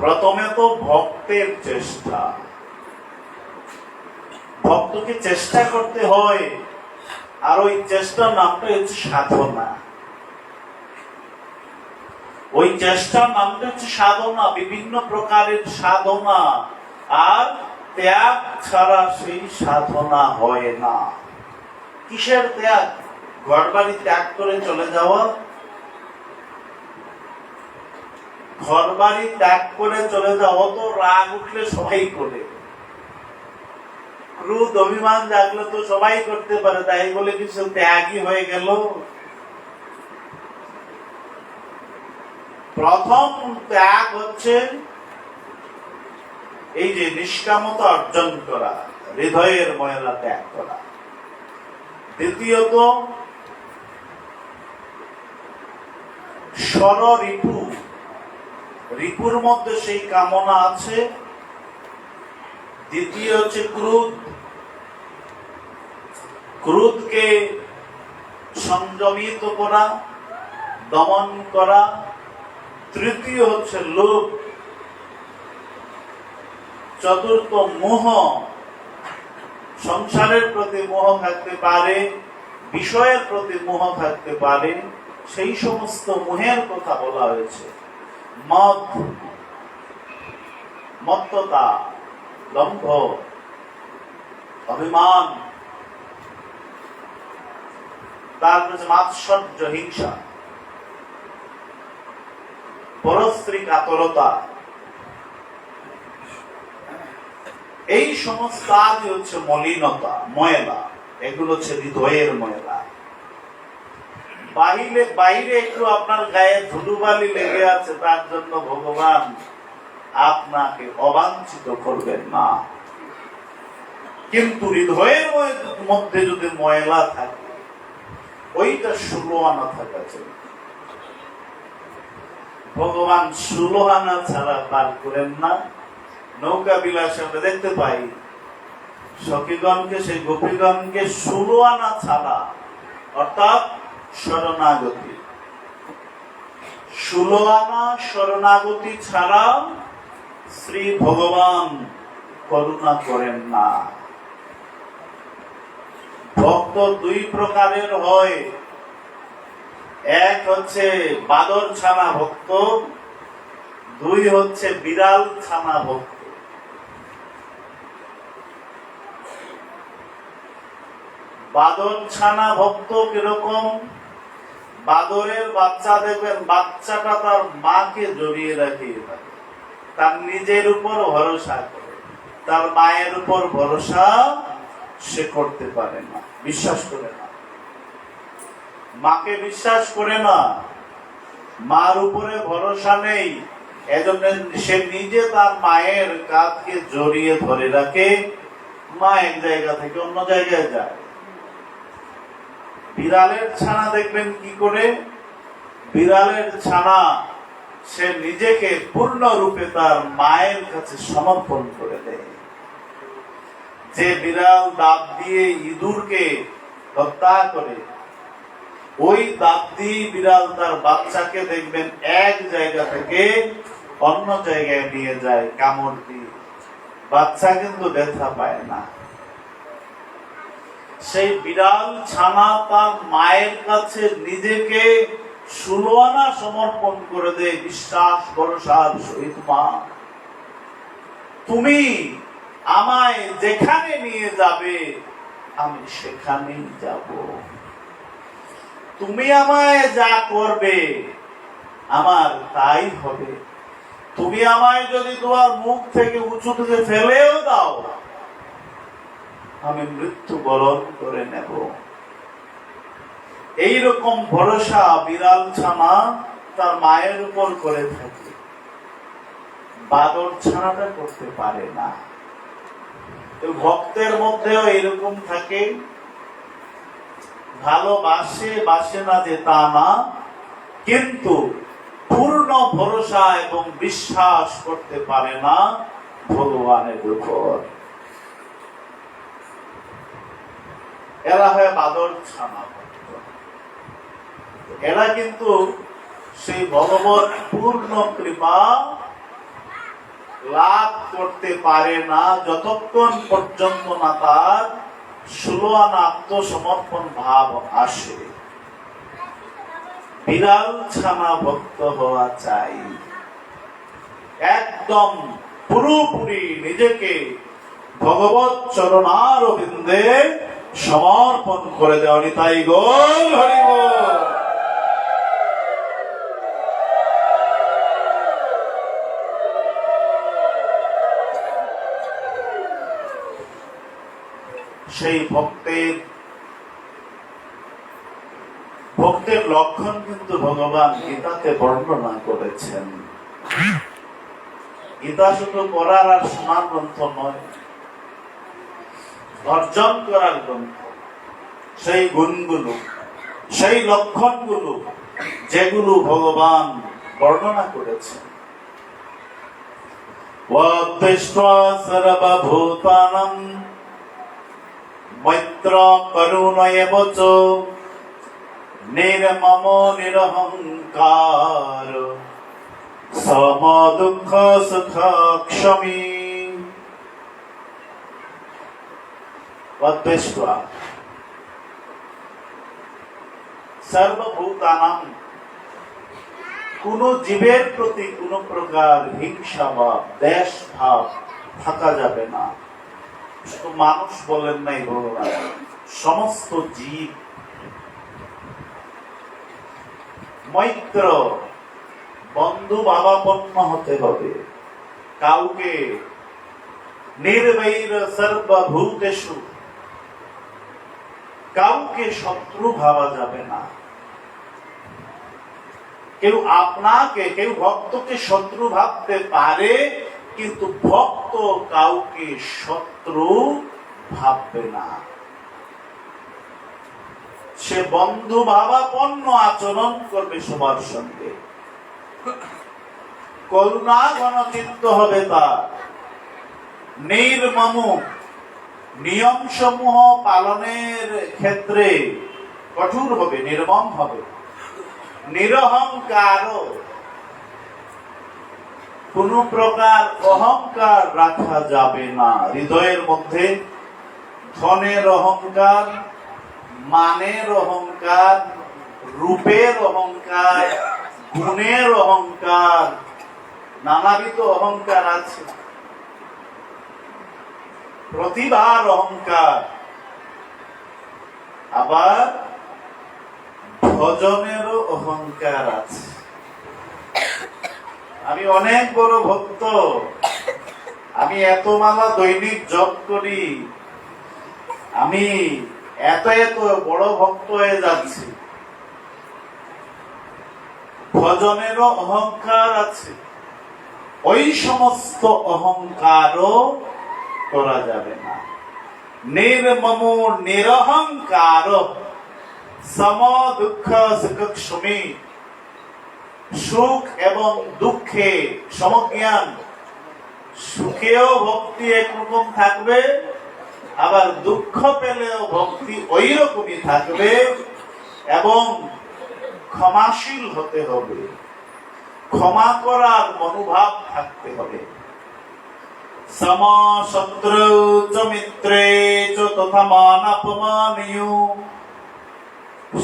প্রথমে তো ভক্তের চেষ্টা। ভক্তকে চেষ্টা করতে হয়, আর ওই চেষ্টার নামটা হচ্ছে সাধনা। ওই চেষ্টার নামটা হচ্ছে সাধনা, বিভিন্ন প্রকারের সাধনা। আর ত্যাগ ছাড়া সেই সাধনা হয় না। কিসের ত্যাগ? ঘরবাড়ি ত্যাগ করে চলে যাওয়া। ঘরবাড়ি ত্যাগ করে চলে যাওয়া তো রাগ উঠলে সবাই করে, ক্রোধ অভিমান জাগলে তো সবাই করতে পারে, তাই বলে কিছু ত্যাগই হয়ে গেল? প্রথম ত্যাগ হচ্ছে এই যে নিষ্কামতা অর্জন করা, হৃদয়ের ময়লা ত্যাগ করা। দ্বিতীয়ত রিপু, রিপুর মধ্যে সেই কামনা আছে। দ্বিতীয় হচ্ছে ক্রোধ, ক্রোধকে সংযমিত করা, দমন করা। তৃতীয় হচ্ছে লোভ। চতুর্থ মোহ, সংসারের প্রতি মোহ থাকতে পারে, বিষয়ের প্রতি মোহ থাকতে পারে, সেই সমস্ত মোহের কথা বলা হয়েছে। মদ, মত্ততা, দম্ভ, অভিমান, তারপর মাৎসর্য, হিংসা, পরস্ত্রী কাতরতা, এই সমস্ত আদি হচ্ছে মলিনতা, ময়লা। এগুলো হচ্ছে হৃদয়ের ময়লা। বাইরে একটু আপনার গায়ে ধুলোবালি লেগে আছে, তার জন্য ভগবান আপনাকে অবাঞ্ছিত করবেন না। কিন্তু হৃদয়ের মধ্যে যদি ময়লা থাকে, ওইটা 16 আনা থাকা চাই। ভগবান 16 আনা ছাড়া পার করেন না। নৌকা বিলাসে আমরা দেখতে পাই সখীগণকে, সেই গোপীগণকে 16 আনা ছাড়া, অর্থাৎ শরণাগতি, 16 আনা শরণাগতি ছাড়া শ্রী ভগবান করুণা করেন না। ভক্ত দুই প্রকারের হয়। এক হচ্ছে বাদর ছানা ভক্ত, দুই হচ্ছে বিড়াল ছানা ভক্ত। বাদর ছানা ভক্ত কিরকম? বাদরের বাচ্চা দেখবেন, বাচ্চাটা তার মাকে জড়িয়ে রাখিয়ে থাকে, তার নিজের উপর ভরসা করে, তার মায়ের উপর ভরসা সে করতে পারে না, বিশ্বাস করে না, মাকে বিশ্বাস করে না, মার উপরে ভরসা নেই। এজন্য সে নিজে তার মায়ের কাঁধকে জড়িয়ে ধরে রাখে, মা এক জায়গা থেকে অন্য জায়গায় যায়। বিড়ালের ছানা দেখবেন কি করে? বিড়ালের ছানা সে নিজেকে পূর্ণরূপে তার মায়ের কাছে সমর্পণ করে দেয়। যে বিড়াল দাঁত দিয়ে ইঁদুরকে হত্যা করে, ওই দাঁত দিয়ে বিড়াল তার বাচ্চাকে দেখবেন এক জায়গা থেকে অন্য জায়গায় নিয়ে যায় কামড় দিয়ে, বাচ্চা কিন্তু ব্যথা পায় না। সেই বিড়াল ছানা তার মায়ের কাছে নিজেকে 16 আনা সমর্পণ করে দেয় বিশ্বাস ভরসার সহিত। মা, তুমি আমায় যেখানে নিয়ে যাবে আমি সেখানেই যাব, তুমি আমায় যা করবে আমার তাই হবে, তুমি আমায় যদি তোমার মুখ থেকে উঁচু থেকে ফেলেও দাও আমি মৃত্যু বরণ করে নেব। এইরকম ভরসা বিড়াল ছানা তার মায়ের উপর করে থাকে, বাদর ছানাটা করতে পারে না। ভক্তের মধ্যেও এরকম থাকে, ভালোবাসে, বাসে না যে তা না, কিন্তু পূর্ণ ভরসা এবং বিশ্বাস করতে পারে না ভগবানের উপর। এরা হয় বাদর ছানা ভক্ত। এরা কিন্তু সেই ভগবত পূর্ণ কৃপা লাভ করতে পারে না যতক্ষণ পর্যন্ত না তার 16 আনা আত্মসমর্পণ ভাব আসে। বিড়াল ছানা ভক্ত হওয়া চাই, একদম পুরোপুরি নিজেকে ভগবত চরণারবিন্দে সমর্পণ করে দেওয়া। নিতাই গৌর হরি বল। সেই ভক্তের লক্ষণ কিন্তু ভগবান গীতাতে বর্ণনা করেছেন। গীতা শুধু পড়ার আর শোনার গ্রন্থ নয়, অর্জন করার গ্রন্থ, সেই গুণগুলো, সেই লক্ষণগুলো যেগুলো ভগবান বর্ণনা করেছেন। ওয়াদ্দৃष्ट्वा সর্বভূতানাং মৈত্র করুণৈব চ নির্মমো নিরহংকার সম দুঃখ সুখ ক্ষমী। ওয়াদ্দৃष्ट्वा সর্বভূতানাং, কোন জীবের প্রতি কোন প্রকার হিংসা বা দ্বেষ ভাব থাকা যাবে না। শুধু মানুষ বলেন নাই ভগবান, সমস্ত জীব। মৈত্র, বন্ধু ভাবাপন্ন হতে হবে কাউকে। নির্বৈর সর্বভূতেষু, কাউকে শত্রু ভাবা যাবে না। কেউ আপনাকে, কেউ ভক্তকে শত্রু ভাবতে পারে, কিন্তু ভক্ত কাউকে শত্রু ভাববে না। সে বন্ধু ভাবাপন্ন আচরণ করবে সবার সঙ্গে। করুণা ঘনচিত্ত হবে তার। নির্মম, নিয়ম সমূহ পালনের ক্ষেত্রে কঠোর হবে, নির্মম হবে। নিরহংকার, কোন প্রকার অহংকার রাখা যাবে না হৃদয়ের মধ্যে। ধনের অহংকার, মানের অহংকার, রূপের অহংকার, গুণের অহংকার, নানাবিধ অহংকার আছে। প্রতিভার অহংকার, আবার ভজনেরও অহংকার আছে। আমি অনেক বড় ভক্ত, আমি এত মালা দৈনিক জপ করি, আমি এত এত বড় ভক্ত হয়ে যাচ্ছি। ভজনেরও অহংকার আছে। ওই সমস্ত অহংকারও করা যাবে না। নির্মম নিরহংকার সম দুঃখ সুখ ক্ষমী, সুখ এবং দুঃখে সমজ্ঞান। সুখেও ভক্তি একরকম থাকবে, আবার দুঃখ পেলেও ভক্তি ওই রকমই থাকবে। এবং ক্ষমাশীল হতে হবে, ক্ষমা করার মনোভাব থাকতে হবে। সম শত্রু চ মিত্রে চ তথা মান অপমানীয়,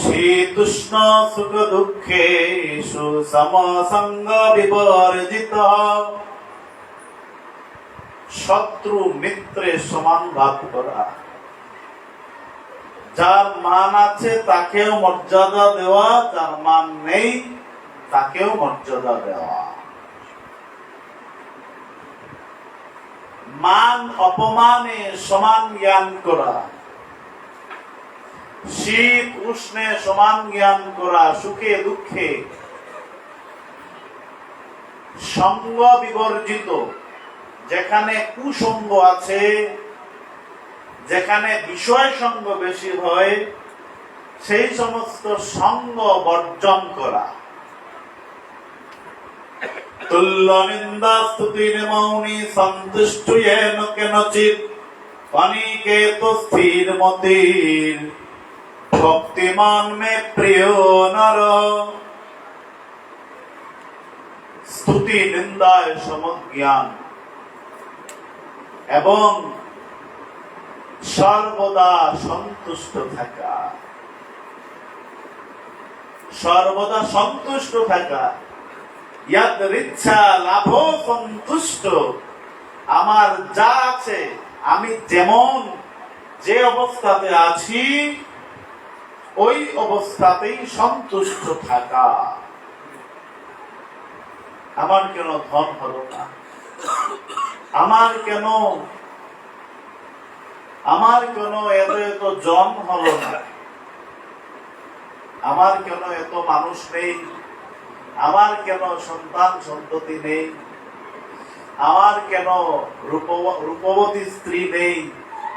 শীতুষ্ণ সুখ দুঃখেষু সমসঙ্গ বিবর্জিত। শত্রু মিত্রের সমান ভাব করা, যার মান আছে তাকেও মর্যাদা দেওয়া, যার মান নেই তাকেও মর্যাদা দেওয়া। মান অপমানে সমান জ্ঞান করা, শীত উষ্ণে সমান জ্ঞান করা, সুখে দুঃখে। সঙ্গ বিবর্জিত, যেখানে কুসঙ্গ আছে, যেখানে বিষয় সঙ্গ বেশি হয়, সেই সমস্ত সঙ্গ বর্জন করা। তুল্য নিন্দা স্তুতির মৌনি সন্তুষ্ট येन কেনচিৎ, অনিকেত স্থির মতির ভক্তিমান মে প্রিয় নর। স্তুতি নিন্দায় সমজ্ঞান এবং সর্বদা সন্তুষ্ট থাকা, সর্বদা সন্তুষ্ট থাকা। ইয়াদ রিচ্ছা লাভ সন্তুষ্ট, আমার যা আছে, আমি যেমন যে অবস্থাতে আছি ওই অবস্থাতেই সন্তুষ্ট থাকা। আমার কেন ধন হলো না, আমার কেন এত এত জন হলো না, আমার কেন এত মানুষ নেই, আমার কেন সন্তান সন্ততি নেই, আমার কেন রূপবতী স্ত্রী নেই,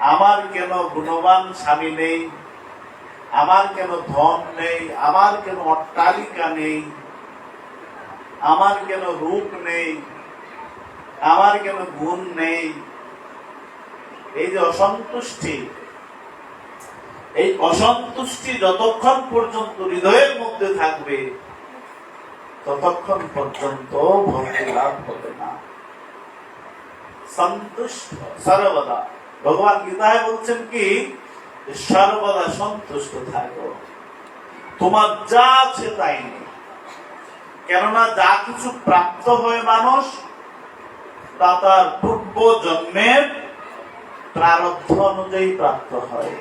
আমার কেন গুণবান স্বামী নেই, আমার কেন ধন নেই, আমার কেন অট্টালিকা নেই, আমার কেন রূপ নেই, আমার কেন গুণ নেই। এই যে অসন্তুষ্টি, এই অসন্তুষ্টি যতক্ষণ পর্যন্ত হৃদয়ের মধ্যে থাকবে ততক্ষণ পর্যন্ত ভক্তি লাভ হবে না। সন্তুষ্ট সর্বদা, ভগবান গীতায় বলছেন কি, সর্বদা সন্তুষ্ট থাকো, তোমার যা আছে তাই নেই। কেননা যা কিছু প্রাপ্ত হয় মানুষ, তা তার পূর্ব জন্মের প্রারব্ধ অনুযায়ী প্রাপ্ত হয়,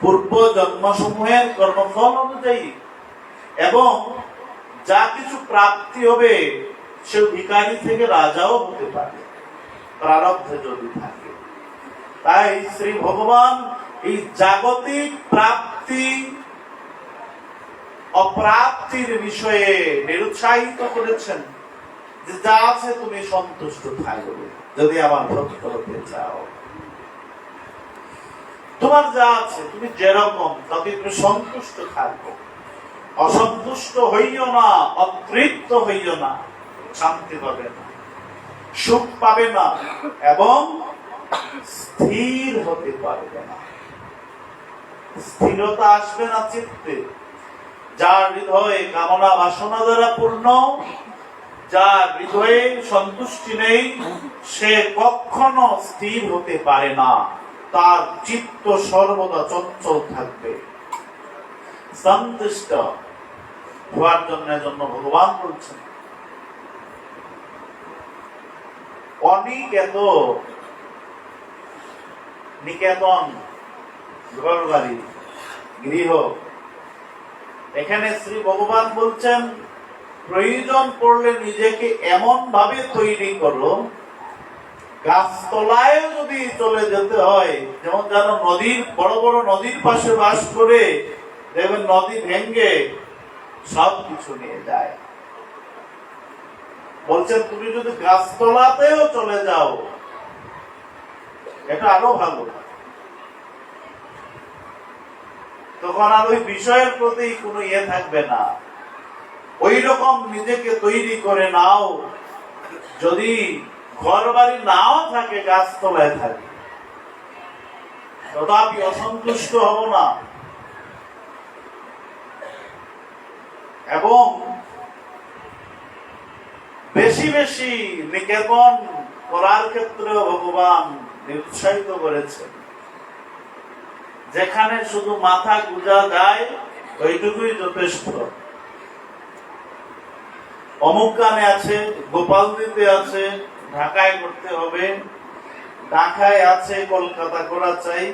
পূর্ব জন্মসমূহের কর্মফল অনুযায়ী। এবং যা কিছু প্রাপ্তি হবে সে ভিখারি থেকে রাজাও হতে পারে, প্রারব্ধে যদি থাকে। তাই শ্রী ভগবান এই জাগতিক প্রাপ্তি অপ্রাপ্তির বিষয়ে নিরুৎসাহিত করেছেন যে যা আছে তুমি সন্তুষ্ট থাকবে, যদি আমার ভক্ত হতে চাও। তোমার যা আছে তুমি যেরকম তাতে তুমি সন্তুষ্ট থাকো, অসন্তুষ্ট হইও না, অতৃপ্ত হইও না, শান্তি পাবে না, সুখ পাবে না এবং স্থির হতে পারবে না। স্থিরতা আসবে না চিত্তে। যার হৃদয়ে কামনা বাসনা দ্বারা পূর্ণ, যার হৃদয়ে সন্তুষ্টি নেই, সে কখনো স্থির হতে পারে না। তার চিত্ত সর্বদা চঞ্চল থাকবে। সন্তুষ্ট হওয়ার জন্য ভগবান বলছেন অনিকেত, নিকেতন ঘর বাড়ি গৃহ। এখানে শ্রী ভগবান বলছেন প্রয়োজন পড়লে নিজেকে এমন ভাবে তৈরি করো, গাছতলায় যদি চলে যেতে হয়, যেমন যারা নদীর বড় বড় নদীর পাশে বাস করে, দেখবেন নদী ভেঙ্গে সবকিছু নিয়ে যায়। বলছেন তুমি যদি গাছতলাতেও চলে যাও, এটা আরো ভালো। তখন আর ওই বিষয়ের প্রতি কোনো ইয়ে থাকবে না। ওই রকম নিজেকে তৈরি করে নাও, যদি ঘর বাড়ি নাও থাকে, গাছতলায় থাকে, তথাপি অসন্তুষ্ট হব না। এবং বেশি বেশি নিকেতন করার ক্ষেত্রে ভগবান নিরুৎসাহিত করেছেন। যেখানে শুধু মাথা গুঁজা যায় ওইটুকুই যথেষ্ট। অমুক গানে আছে, গোপালদিতে আছে, ঢাকায় করতে হবে, ঢাকায় আছে, কলকাতা করা চাই,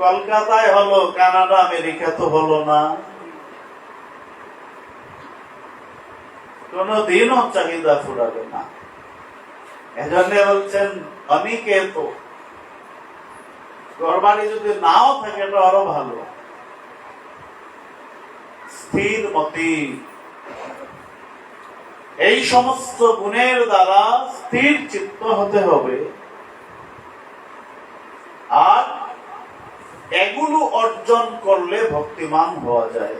কলকাতায় হলো, কানাডা আমেরিকা তো হলো না। কোনদিনও চাহিদা ফুরাবে না। এজন্য বলছেন অনিকেত, ঘরবাড়ি যদি নাও থাকে এটা আরো ভালো। স্থির মতি, এই সমস্ত গুণের দ্বারা স্থির চিত্ত হতে হবে। আর এগুলো অর্জন করলে ভক্তিমান হওয়া যায়।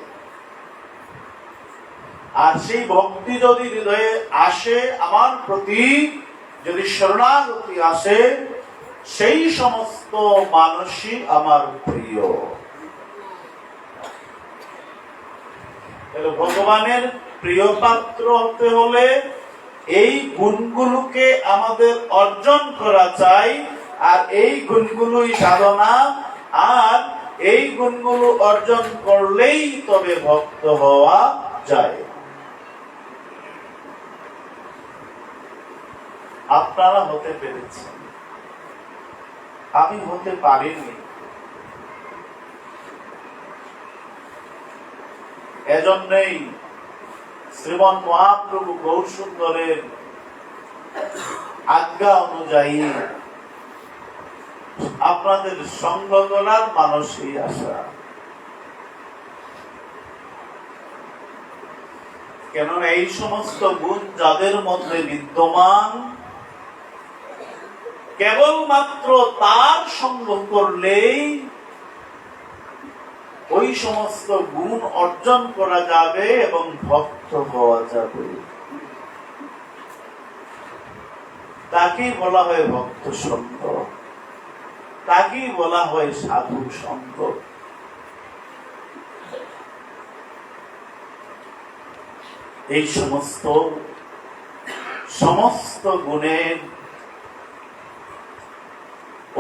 আর সেই ভক্তি যদি হৃদয়ে আসে, আমার প্রতি যদি শরণাগতি আসে, সেই সমস্ত মানুষই আমার প্রিয়। ভগবানের প্রিয় পাত্র হতে হলে এই গুণগুলোকে আমাদের অর্জন করা চাই। আর এই গুণগুলোই সাধনা। আর এই গুণগুলো অর্জন করলেই তবে ভক্ত হওয়া যায়। আপনারা হতে পেরেছেন, আমি হতে পারিনি। এজন্যই শ্রীমন মহাপ্রভু গৌর সুন্দরের আজ্ঞা অনুযায়ী আপনাদের সঙ্গ করার মানসিক আশা। কেননা এই সমস্ত গুণ যাদের মধ্যে বিদ্যমান, কেবলমাত্র তার সঙ্গ করলেই ওই সমস্ত গুণ অর্জন করা যাবে এবং ভক্ত হওয়া যাবে। তাকেই বলা হয় ভক্ত সঙ্গ, তাকেই বলা হয় সাধু সঙ্গ। এই সমস্ত গুণের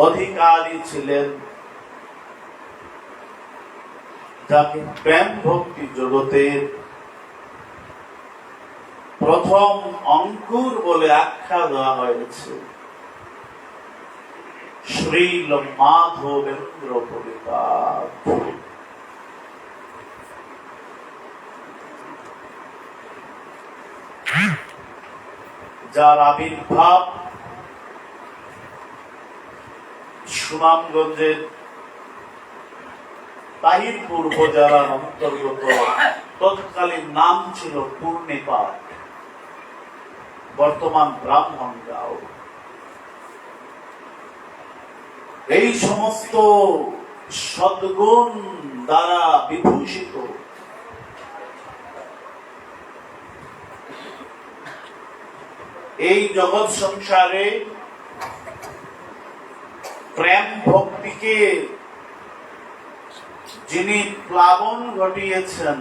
অধিকারী ছিলেন যাকে প্রেম ভক্তি জগতের প্রথম অঙ্কুর বলে আখ্যা দেওয়া হয়েছে, শ্রীল মাধবেন্দ্র পরিপাদ। যার আবির্ভাব সুনামগঞ্জের তাহিরপুর উপজেলার অন্তর্গত, তৎকালীন নাম ছিল পূর্ণিপাদ, বর্তমান ব্রাহ্মণগাঁও। এই সমস্ত সদ্গুণ দ্বারা বিভূষিত এই জগৎ সংসারে প্রেম ভক্তিকে যিনি প্লাবন ঘটিয়েছেন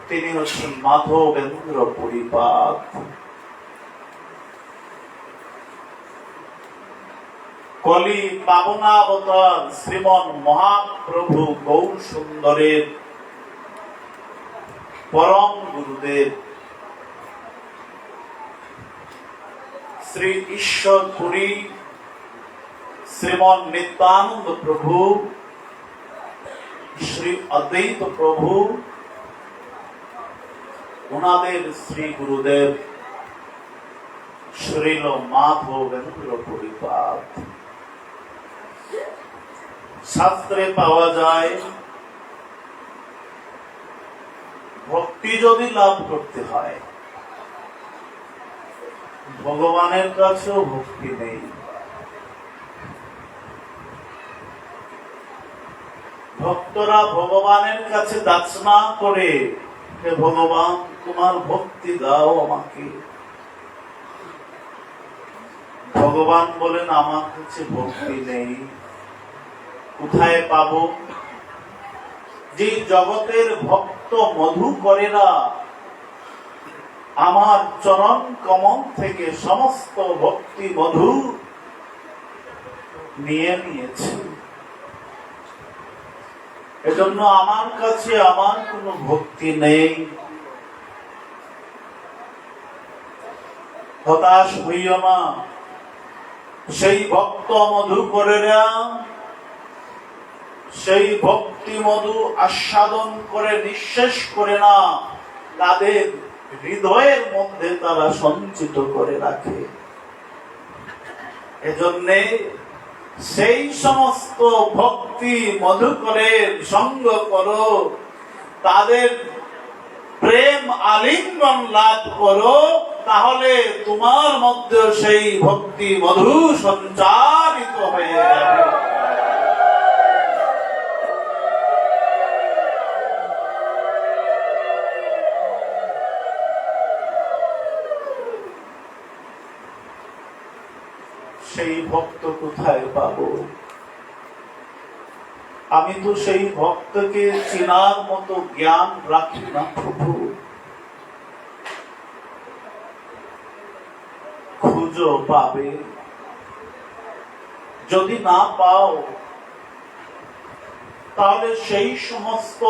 তিনি হচ্ছেন মাধবেন্দ্র পরিপাদ। কলি পাবনাবতার শ্রীমন মহাপ্রভু গৌর সুন্দরের পরম গুরুদেব শ্রী ঈশ্বরপুরী শ্রীমন নিত্যানন্দ প্রভু, শ্রী অদ্বৈত প্রভু, ওনাদের শ্রী গুরুদেব শ্রীল মাধবেন্দ্র পরিপাদ। শাস্ত্রে পাওয়া যায় ভক্তি যদি লাভ করতে হয়, ভগবানের কাছেও ভক্তি নেই। ভক্তরা ভগবানের কাছে যাচনা করে, হে ভগবান তোমার ভক্তি দাও আমাকে। ভগবান বলেন আমার কাছে ভক্তি নেই। কোথায় পাবো? যে জগতের ভক্ত মধু করে না, আমার চরণ কমল থেকে সমস্ত ভক্তি মধু নিয়ে নিয়েছে। এজন্য আমার কাছে আমার কোনো ভক্তি নেই। হতাশ হইও না। সেই ভক্ত মধু করে না, সেই ভক্তি মধু আস্বাদন করে নিঃশেষ করে না, তাদের হৃদয়ের মধ্যে তারা সঞ্চিত করে রাখে। এজন্যে সেই সমস্ত ভক্তি মধুকরের সঙ্গ করো, তাদের প্রেম আলিঙ্গন লাভ করো, তাহলে তোমার মধ্যে সেই ভক্তি মধু সঞ্চারিত হয়ে যাবে। সেই ভক্ত কোথায় পাবো? আমি তো সেই ভক্তকে চেনার মতো জ্ঞান রাখি না প্রভু। খুঁজো পাবে, যদি না পাও তাহলে সেই সমস্ত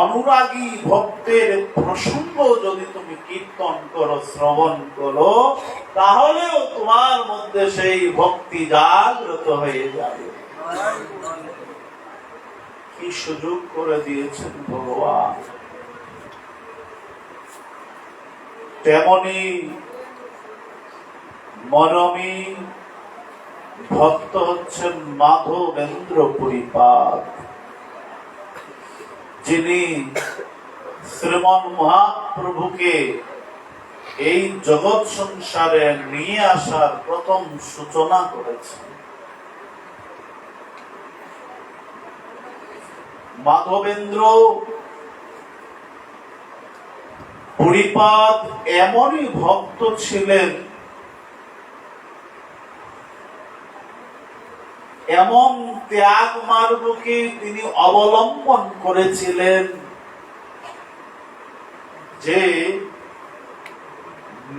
অনুরাগী ভক্তের প্রসঙ্গ যদি তুমি কীর্তন করো, শ্রবণ করো, তাহলেও তোমার মধ্যে সেই ভক্তি জাগ্রত হয়ে যাবে। কি সুযোগ করে দিয়েছেন ভগবান! তেমনি মরমী ভক্ত হচ্ছেন মাধবেন্দ্র পরিপাদ, যিনি শ্রীমন মহাপ্রভুকে এই জগৎ সংসারে নিয়ে আসার প্রথম সূচনা করেছেন। মাধবেন্দ্র পুরীপাদ এমনই ভক্ত ছিলেন, এমন ত্যাগ মার্গকে তিনি অবলম্বন করেছিলেন যে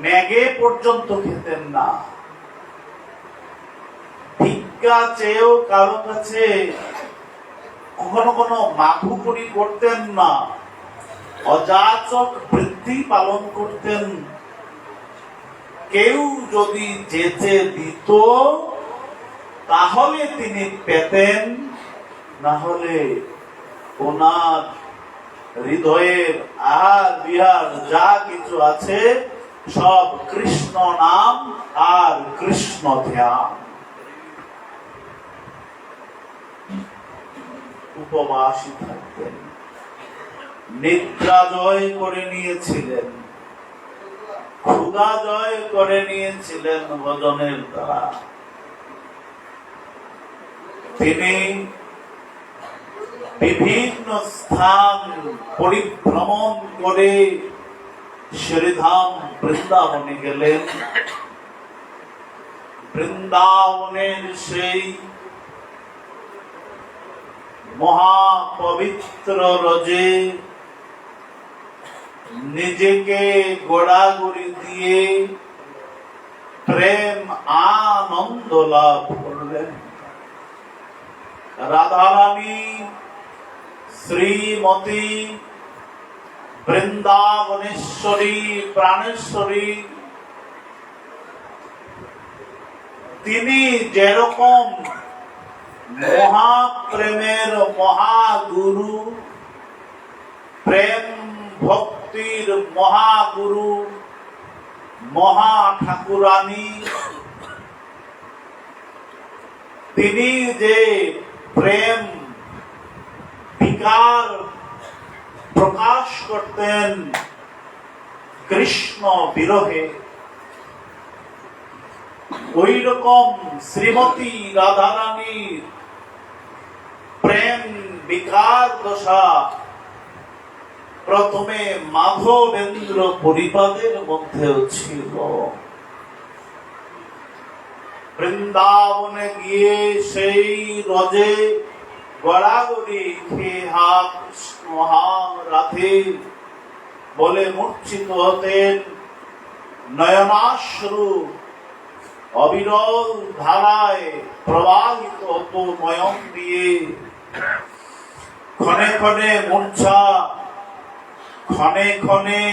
ম্যাগে পর্যন্ত খেতেন না, ভিক্ষা চেয়েও কারো কাছে কখনো কোনো মাধুকরী করতেন না, অযাচক বৃত্তি পালন করতেন। কেউ যদি যেচে দিত তাহলে তিনি পেতেন, না হলে ওনার হৃদয়ের আহার বিহার যা কিছু আছে সব কৃষ্ণ নাম আর কৃষ্ণ ধ্যান। উপবাসী থাকতেন, নিদ্রা জয় করে নিয়েছিলেন, ক্ষুধা জয় করে নিয়েছিলেন ভজনের দ্বারা। তিনি বিভিন্ন স্থান পরিভ্রমণ করে শ্রীধাম বৃন্দাবনে গেলেন। বৃন্দাবনের সেই মহাপবিত্র রজে নিজেকে গোড়াগড়ি দিয়ে প্রেম আনন্দ লাভ করলেন। রাধারানী শ্রীমতী বৃন্দাবনেশ্বরী প্রাণেশ্বরী তিনি যেরকম মহাপ্রেমের মহাগুরু, প্রেম ভক্তির মহাগুরু, মহা ঠাকুরানী, তিনি যে প্রেম বিকার প্রকাশ করতেন কৃষ্ণ বিরহে, ওই রকম শ্রীমতী রাধারানীর প্রেম বিকার দশা প্রথমে মাধবেন্দ্র পরিপাদের মধ্যেও ছিল। বৃন্দাবনে গিয়ে সেই রজে গড়াগড়ি খেয়ে হা কৃষ্ণ হা রাধে বলে মূর্ছিত হতেন। নয়নাশ্রু অবিরল ধারায় প্রবাহিত হতো নয়ন দিয়ে। ক্ষণে ক্ষণে মূর্ছা, ক্ষণে ক্ষণে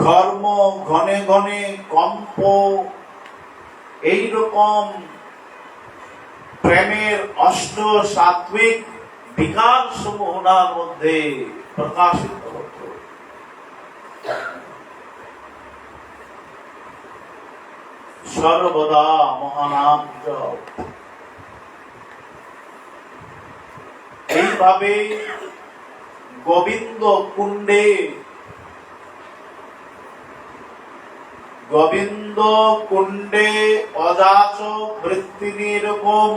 ঘর্ম, ঘনে ঘনে কম্প, এইরকম প্রেমের অষ্ট সাত্বিক বিকার সমূহনার মধ্যে প্রকাশিত হতো। সর্বদা মহানাম জপ। এইভাবে গোবিন্দ কুণ্ডে অযাচক বৃত্তি এরকম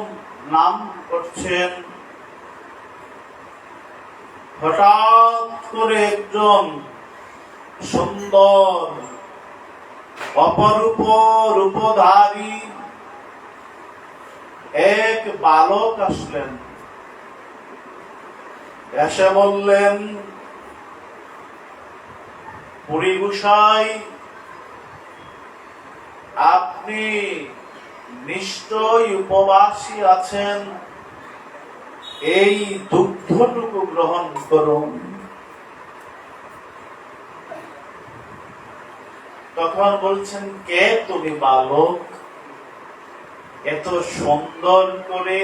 নাম করছেন। হঠাৎ করে একজন সুন্দর অপরূপ রূপধারী এক বালক আসলেন, এসে বললেন, পুরী গোসাই, আপনি নিশ্চয় উপবাসী আছেন, এই দুগ্ধটুকু গ্রহণ করুন। তখন বলছেন, কে তুমি বালক, এত সুন্দর করে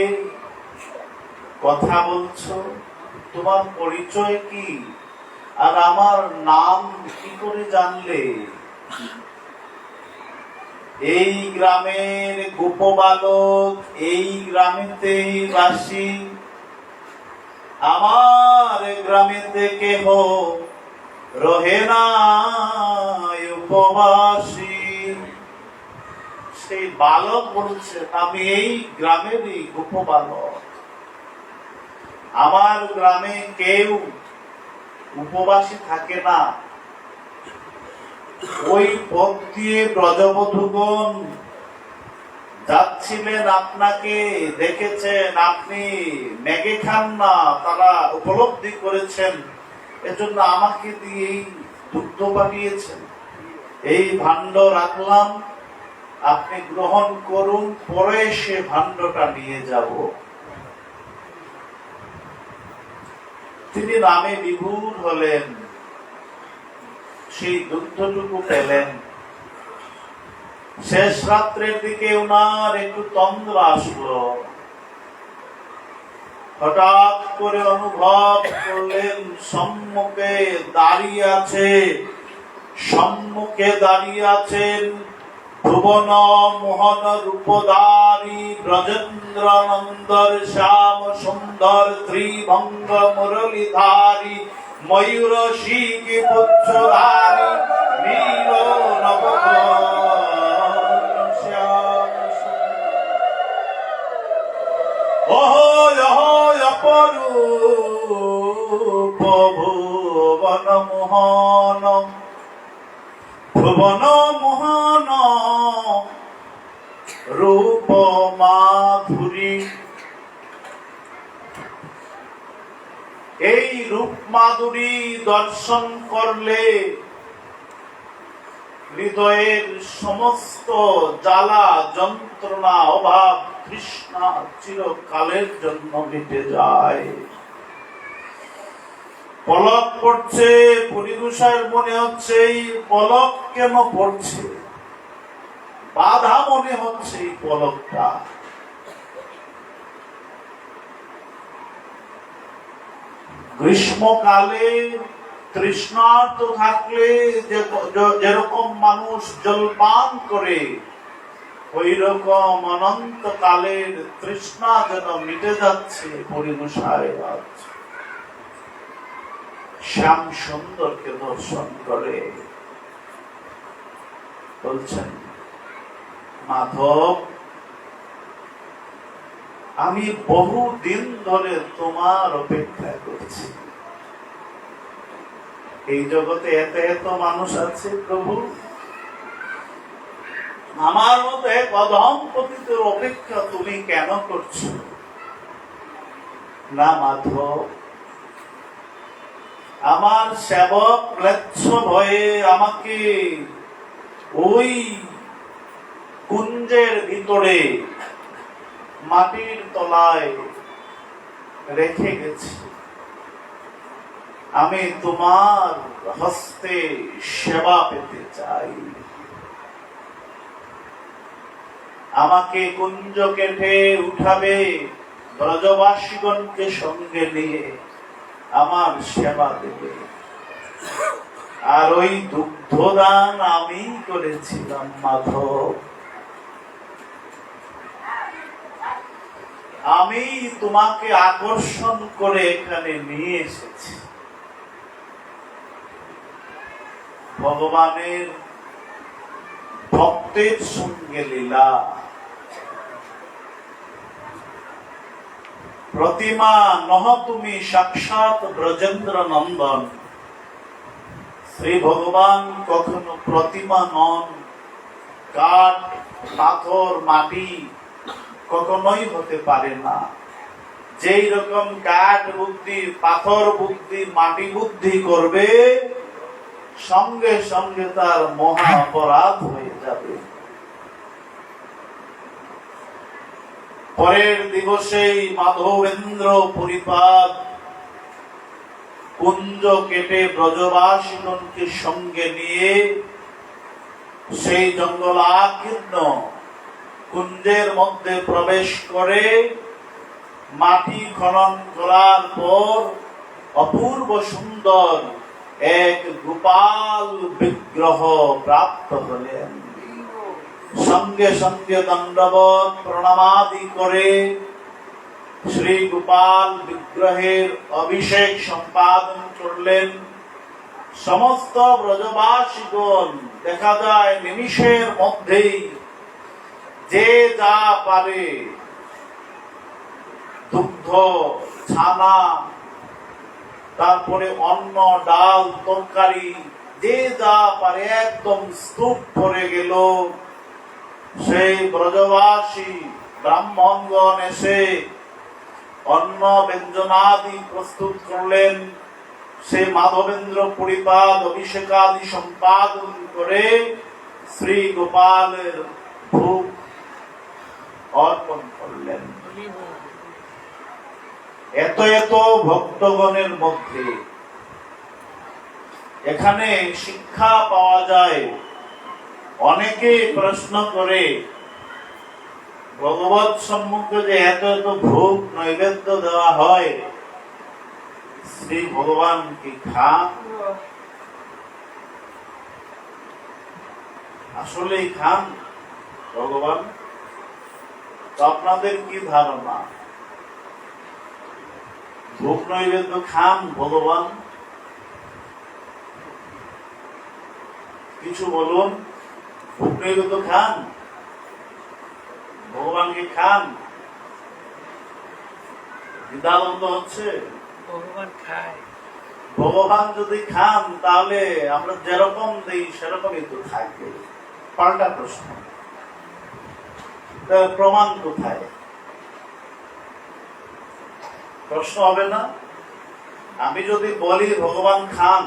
কথা বলছো, তোমার পরিচয় কি, আর আমার নাম কি করে জানলে? এই গ্রামের গোপবালক, এই গ্রামেতেই বাসী, আমার গ্রামেতে কেহ রহে না। রূপবাসী। সেই বালক বলছে, আমি এই গ্রামেরই উপবালক। আমার গ্রামে কেউ উপবাসী থাকে না। ওই পথ দিয়ে ব্রজবধূগণ যাচ্ছিলেন, আপনাকে দেখেছেন, আপনি মেঘে খান না, তারা উপলব্ধি করেছেন, এজন্য আমাকে দিয়ে দুগ্ধ পাঠিয়েছেন। এই ভাণ্ড রাখলাম, আপনি গ্রহণ করুন, পরে সে ভাণ্ডটা নিয়ে যাব। তিনি নামে বিভোর হলেন, সেই দুগ্ধটুকু পেলেন। শেষ রাত্রের দিকে ওনার একটু তন্দ্রা আসলো। হঠাৎ করে অনুভব করলেন সম্মুখে দাঁড়িয়ে আছেন ভুবন মোহন রূপধারী ব্রজেন্দ্র নন্দর শ্যাম সুন্দর ত্রিভঙ্গ মুরলীধারী ময়ূর শিখি পুচ্ছধারী নীল অপরূপ ভুবন মোহন রূপ মাধুরী। এই রূপ মাধুরী দর্শন করলে হৃদয়ের সমস্ত জ্বালা যন্ত্রণা অভাব তৃষ্ণা চিরকালের জন্য মিটে যায়। পলক পড়ছে, পরিদূষার মনে হচ্ছে এই পলক কেন পড়ছে, বাধা মনে হচ্ছে এই পলকটা। গ্রীষ্মকালে তৃষ্ণার্ত থাকলে যেরকম মানুষ জলপান করে, ওই রকম অনন্তকালের তৃষ্ণা যেন মিটে যাচ্ছে পরিদূষায়। শ্যাম সুন্দরকে দর্শন করে বলছেন, মাধব, আমি বহু দিন ধরে তোমার অপেক্ষা করছি। এই জগতে এত এত মানুষ আছে প্রভু, আমার মতো এক অধম পতিতের অপেক্ষা তুমি কেন করছো? না মাধব, আমার সেবক ম্লেচ্ছ ভয়ে আমাকে ওই কুঞ্জের ভিতরে মাটির তলায় রেখে গেছে। আমি তোমার হস্তে সেবা পেতে চাই। আমাকে কুঞ্জ কেটে উঠাবে, ব্রজবাসীগণকে সঙ্গে নিয়ে আমার সেবা দেবে। আর ওই দুগ্ধদান আমি করেছিলাম মাধব। আমি তোমাকে আকর্ষণ করে এখানে নিয়ে এসেছি। ভগবানের ভক্তের সঙ্গে লীলা। প্রতিমা নহ তুমি সাক্ষাৎ ব্রজেন্দ্র নন্দন। শ্রী ভগবান কখনো প্রতিমা নন, কাঠ পাথর মাটি কখনোই হতে পারে না। যেই রকম কাঠ বুদ্ধি পাথর বুদ্ধি মাটি বুদ্ধি করবে, সঙ্গে সঙ্গে তার মহা অপরাধ হয়ে যাবে। পরের দিবসেই মাধবেন্দ্র পরিপাদ কুঞ্জ কেটে ব্রজবাসীগণকে সঙ্গে নিয়ে সেই জঙ্গলাকীর্ণ কুঞ্জের মধ্যে প্রবেশ করে মাটি খনন করার পর অপূর্ব সুন্দর এক গোপাল বিগ্রহ প্রাপ্ত হলেন। সঙ্গে সঙ্গে দণ্ডবত প্রণামাদি করে শ্রী গোপাল বিগ্রহের অভিষেক সম্পাদন করলেন। সমস্ত ব্রজবাসীগণ দেখা যায় নিমিষের মধ্যেই যে যা পারে দুগ্ধ, ছানা, তারপরে অন্ন, ডাল, তরকারি, যে যা পারে একদম স্তূপ ভরে গেল। সেই ব্রজবাসী ব্রাহ্মণগণ এসে অন্ন ব্যঞ্জনাদি প্রস্তুত করলেন। সে মাধবেন্দ্র পরিপাদ অভিষেকাদি সম্পাদন করে শ্রী গোপালের ভোগ অর্পণ করলেন। এত এত ভক্তগণের মধ্যে এখানে শিক্ষা পাওয়া যায়। অনেকে প্রশ্ন করে, ভগবত সম্মুখে যে এত এত ভোগ নৈবেদ্য দেওয়া হয়, শ্রী ভগবান কি খান? আসলেই খান ভগবান? তো আপনাদের কি ধারণা, ভোগ নৈবেদ্য খান ভগবান? কিছু বলুন, ভোগ নৈবেদ্য খান? ভগবান কি খান? দ্বিধাদ্বন্দ্ব হচ্ছে। ভগবান খায়। ভগবান যদি খান তাহলে আমরা যেরকম দিই সেরকমই তো থাকবে। পাল্টা প্রশ্ন, প্রমাণ কোথায়? প্রশ্ন হবে না? আমি যদি বলি ভগবান খান,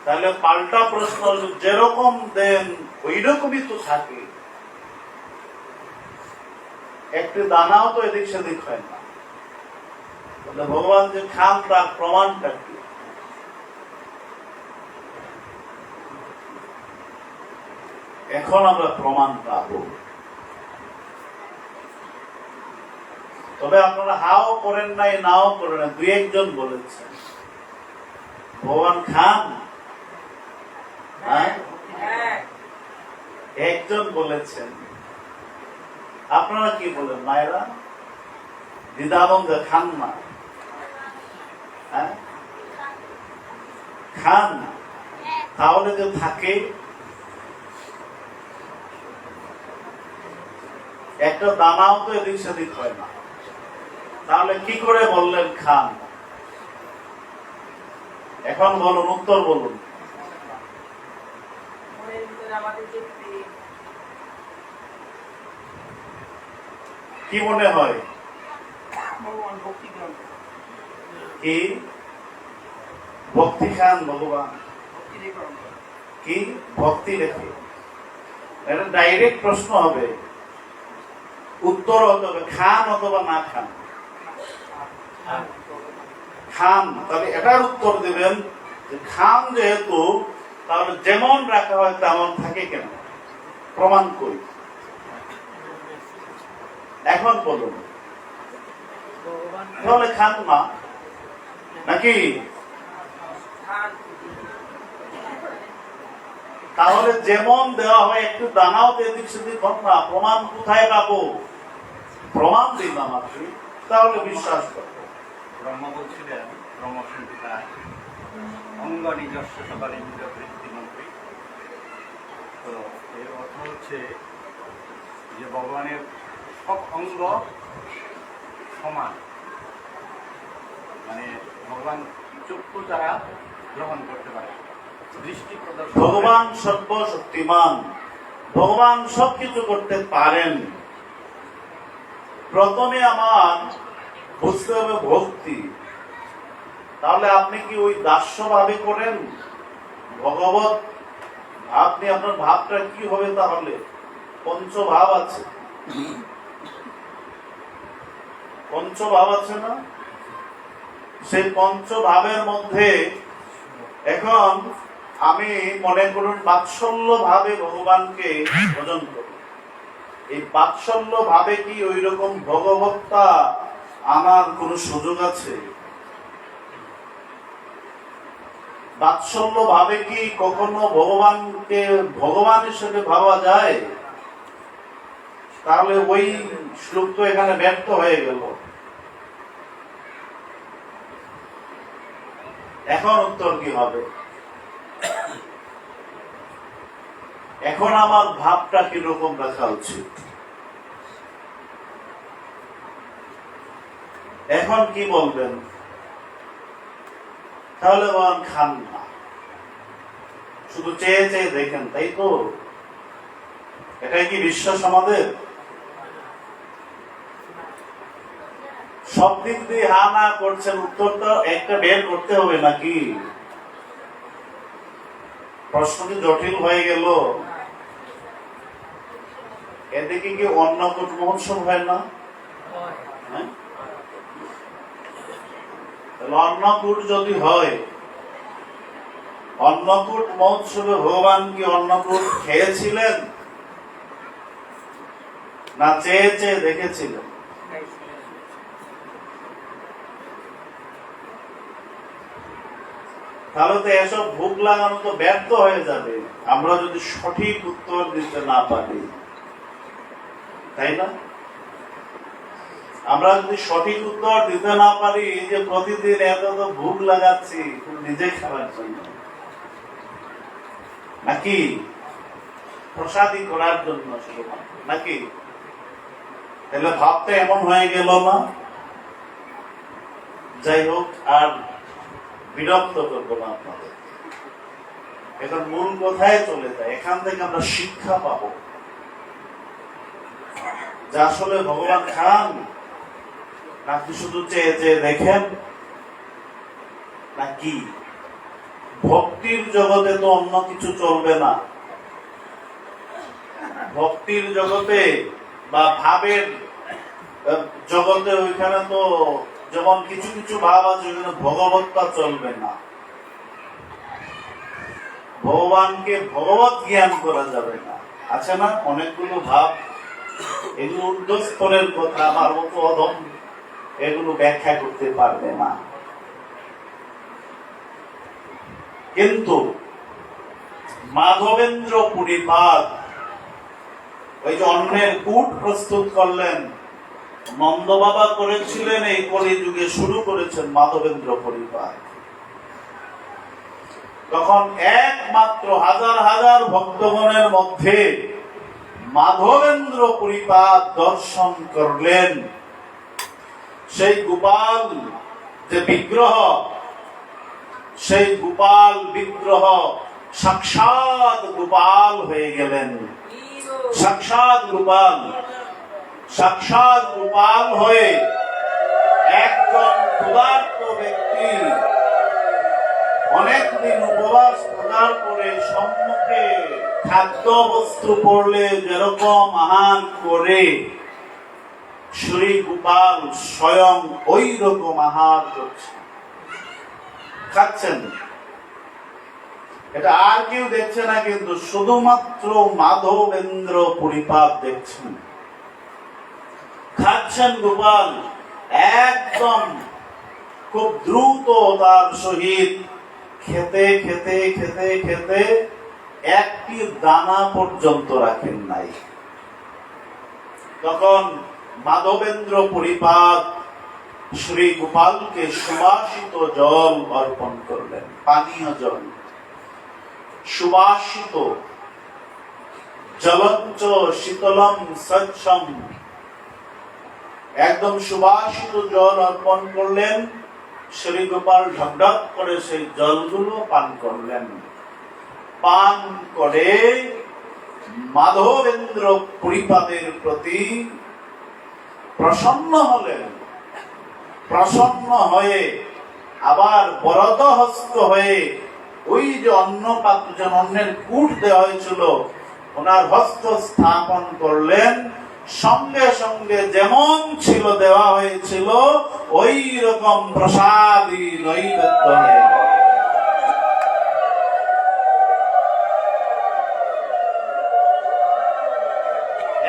তাহলে পাল্টা প্রশ্ন যেরকম দেন ওই রকমই তো থাকে। একটি দানাও তো এদিক সেদিক হয় না। ভগবান যে খান তার প্রমাণটা কি? এখন আমরা প্রমাণ পাব। তবে আপনারা হাও করেন নাই, নাও করেন নাই, দুই একজন বলেছেন ভগবান খান। একজন বলেছেন। আপনারা কি বলেন মায়েরা? দ্বিধাদ্বন্দ্বে খান না? খান। তাহলে যে থাকে একটা দানাও তো এদিক সেদিক হয় না, তাহলে কি করে বললেন খান? এখন বলুন, উত্তর বলুন। কি মনে হয়? কি ভক্তি খান ভগবান? কি ভক্তি রেখে? এটা ডাইরেক্ট প্রশ্ন হবে, উত্তর হতে হবে খান অথবা না খান। খান, তাহলে এটার উত্তর দেবেন যে খান যেহেতু, তাহলে যেমন রাখা হয় তেমন থাকে কেন? প্রমাণ করি। এখন বলুন, তাহলে খান না নাকি? তাহলে যেমন দেওয়া হয় একটু দানাও এদিক সেদিক হোক না, প্রমাণ কোথায় পাবো? প্রমাণ দিন আমাকে, তাহলে বিশ্বাস করবো। ব্রহ্ম বলছিলেন, ব্রহ্মসংহিতায় অঙ্গ নিজস্ব সকালে বৃত্তিমন্ত্রী। তো এর অর্থ হচ্ছে যে ভগবানের সব অঙ্গ সমান, মানে ভগবান চক্ষু দ্বারা গ্রহণ করতে পারে, দৃষ্টি প্রদর্শন। ভগবান সর্বশক্তিমান, ভগবান সবকিছু করতে পারেন। প্রথমে আমার বুঝতে হবে ভক্তি। তাহলে আপনি কি ওই দাস্য ভাবে করেন? ভগবত আপনি আপনার ভাবটা কি হবে? তাহলে পঞ্চভাব আছে, পঞ্চভাব আছে না? সেই পঞ্চভাবের মধ্যে এখন আমি মনে করুন বাৎসল্য ভাবে ভগবানকে ভজন করি। এই বাৎসল্য ভাবে কি ওই রকম ভগবত্তা আমার কোন সুযোগ আছে? বাৎসল্য ভাবে কি কখনো ভগবানকে ভগবান হিসেবে ভাবা যায়? তাহলে ওই শ্লোক তো এখানে ব্যর্থ হয়ে গেল। এখন উত্তর কি হবে? এখন আমার ভাবটা কিরকম রাখা উচিত? এখন কি বলবেন? তাহলে বলেন খান না, শুধু চেয়ে চেয়ে দেখেন, তাই তো? এটাই কি বিশ্বাস আমাদের? সব দিক দিয়ে হা না করছেন, উত্তরটা একটা বের করতে হবে নাকি? প্রশ্ন কি জটিল হয়ে গেল? এদিকে কি অন্নকূট মহোৎসব হয় না? হ্যাঁ? তাহলে অন্নকূট যদি হয়, অন্নকূট মহোৎসবে ভগবান কি অন্নকূট খেয়েছিলেন না চেয়ে চেয়ে দেখেছিলেন? তাহলে তো এসব ভোগ লাগানো তো ব্যর্থ হয়ে যাবে আমরা যদি সঠিক উত্তর দিতে না পারি, তাই না? আমরা যদি সঠিক উত্তর দিতে না পারি, যে প্রতিদিন এত ভোগ লাগাচ্ছি নিজে খাওয়ার জন্য নাকি প্রসাদী করার জন্য শুধুমাত্র, নাকি? তাহলে ভাবতে এমন হয়ে গেল না? যাই হোক, আর বিরক্ত করবো না আপনাদের। এখন মূল কথায় চলে যায়, এখান থেকে আমরা শিক্ষা পাবো যে আসলে ভগবান খান নাকি শুধু চেয়ে চেয়ে দেখেন নাকি? ভক্তির জগতে তো অন্য কিছু চলবে না। ভক্তির জগতে বা ভাবের জগতে ওইখানে তো যেমন কিছু কিছু ভাব আছে, ওইখানে ভগবত্তা চলবে না। ভগবানকে ভগবত জ্ঞান করা যাবে না। আছে না অনেকগুলো ভাব, এগুলো ঊর্ধ্বস্তরের কথা, আমার মতো অধম এগুলো ব্যাখ্যা করতে পারবে না। কিন্তু মাধবেন্দ্র পুরীপাদ ওই যে অন্নের কূট প্রস্তুত করলেন, নন্দ বাবা করেছিলেন, এই কলিযুগে শুরু করেছেন মাধবেন্দ্র পুরীপাদ। তখন একমাত্র হাজার হাজার ভক্তগণের মধ্যে মাধবেন্দ্র পুরীপাদ দর্শন করলেন। সেই গোপাল যে বিগ্রহ, সেই গোপাল বিগ্রহ সাক্ষাৎ গোপাল হয়ে গেলেন। সাক্ষাৎ গোপাল, সাক্ষাৎ গোপাল হয়ে একজন ক্ষুধার্ত ব্যক্তি অনেকদিন উপবাস থাকার পরে সম্মুখে খাদ্য বস্তু পড়লে যেরকম আহার করে, শ্রী গোপাল স্বয়ং ওই রকম আহার করছেন, খাচ্ছেন। এটা আর কেউ দেখছে না, কিন্তু শুধুমাত্র মাধবেন্দ্র পুরীপাদ দেখছেন। খাচ্ছেন গোপাল একদম খুব দ্রুত তার সহিত, খেতে খেতে খেতে খেতে একটি দানা পর্যন্ত রাখেন নাই। তখন মাধবেন্দ্র পুরীপাদ শ্রী গোপালকে সুবাসিত জল অর্পণ করলেন, পানীয় জল, সুবাসিত জলঞ্চ শীতলম স্বচ্ছম, একদম সুবাসিত জল অর্পণ করলেন। শ্রী গোপাল ঢকঢক করে সেই জলগুলো পান করলেন। পান করে মাধবেন্দ্র পুরীপাদের প্রতি প্রসন্ন হলেন। প্রসন্ন হয়ে আবার বরদ হস্ত হয়ে ওই যে অন্ন পাত্র, যে অন্নের কূট দেওয়া হয়েছিল, ওনার হস্ত স্থাপন করলেন। সঙ্গে সঙ্গে যেমন ছিল দেওয়া হয়েছিল ওই রকম প্রসাদী নৈবেদ্য হয়ে গেল।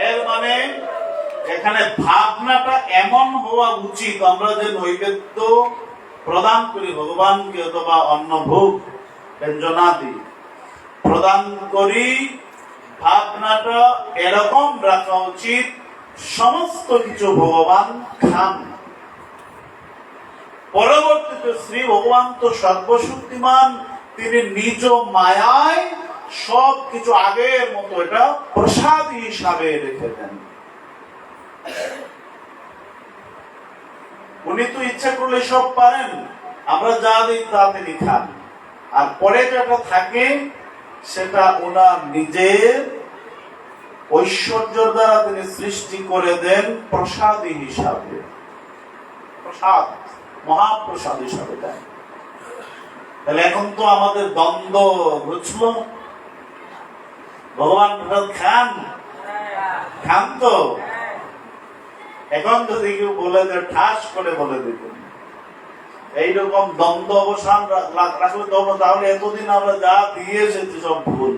এর মানে এখানে ভাবনাটা এমন হওয়া উচিত, আমরা যে নৈবেদ্য প্রদান করি ভগবানকে অথবা অন্নভোগ ব্যঞ্জনাদি প্রদান করি, ভাবনাটা এরকম রাখা উচিত সমস্ত কিছু ভগবান খান। পরবর্তীতে শ্রী ভগবান তো সর্বশক্তিমান, তিনি নিজ মায়ায় সব কিছু আগের মতো এটা প্রসাদ হিসাবে রেখে দেন। উনি তো ইচ্ছা করলে সব পারেন, আমরা যা দিই তা তিনি খান, আর পরে যেটা থাকে সেটা ওনার নিজের ঐশ্বর্য দ্বারা তিনি সৃষ্টি করে দেন প্রসাদী হিসাবে, প্রসাদ, মহাপ্রসাদ হিসাবে দেন। তাহলে এখন তো আমাদের দ্বন্দ্ব বুঝলো, ভগবান প্রসাদ খান, খান তো। এখন যদি কেউ বলে যে ঠাস করে বলে দিতেন এইরকম দ্বন্দ্ব অবসান রাখলে তবে, তাহলে এতদিন আমরা যা দিয়ে এসেছি সব ভুল।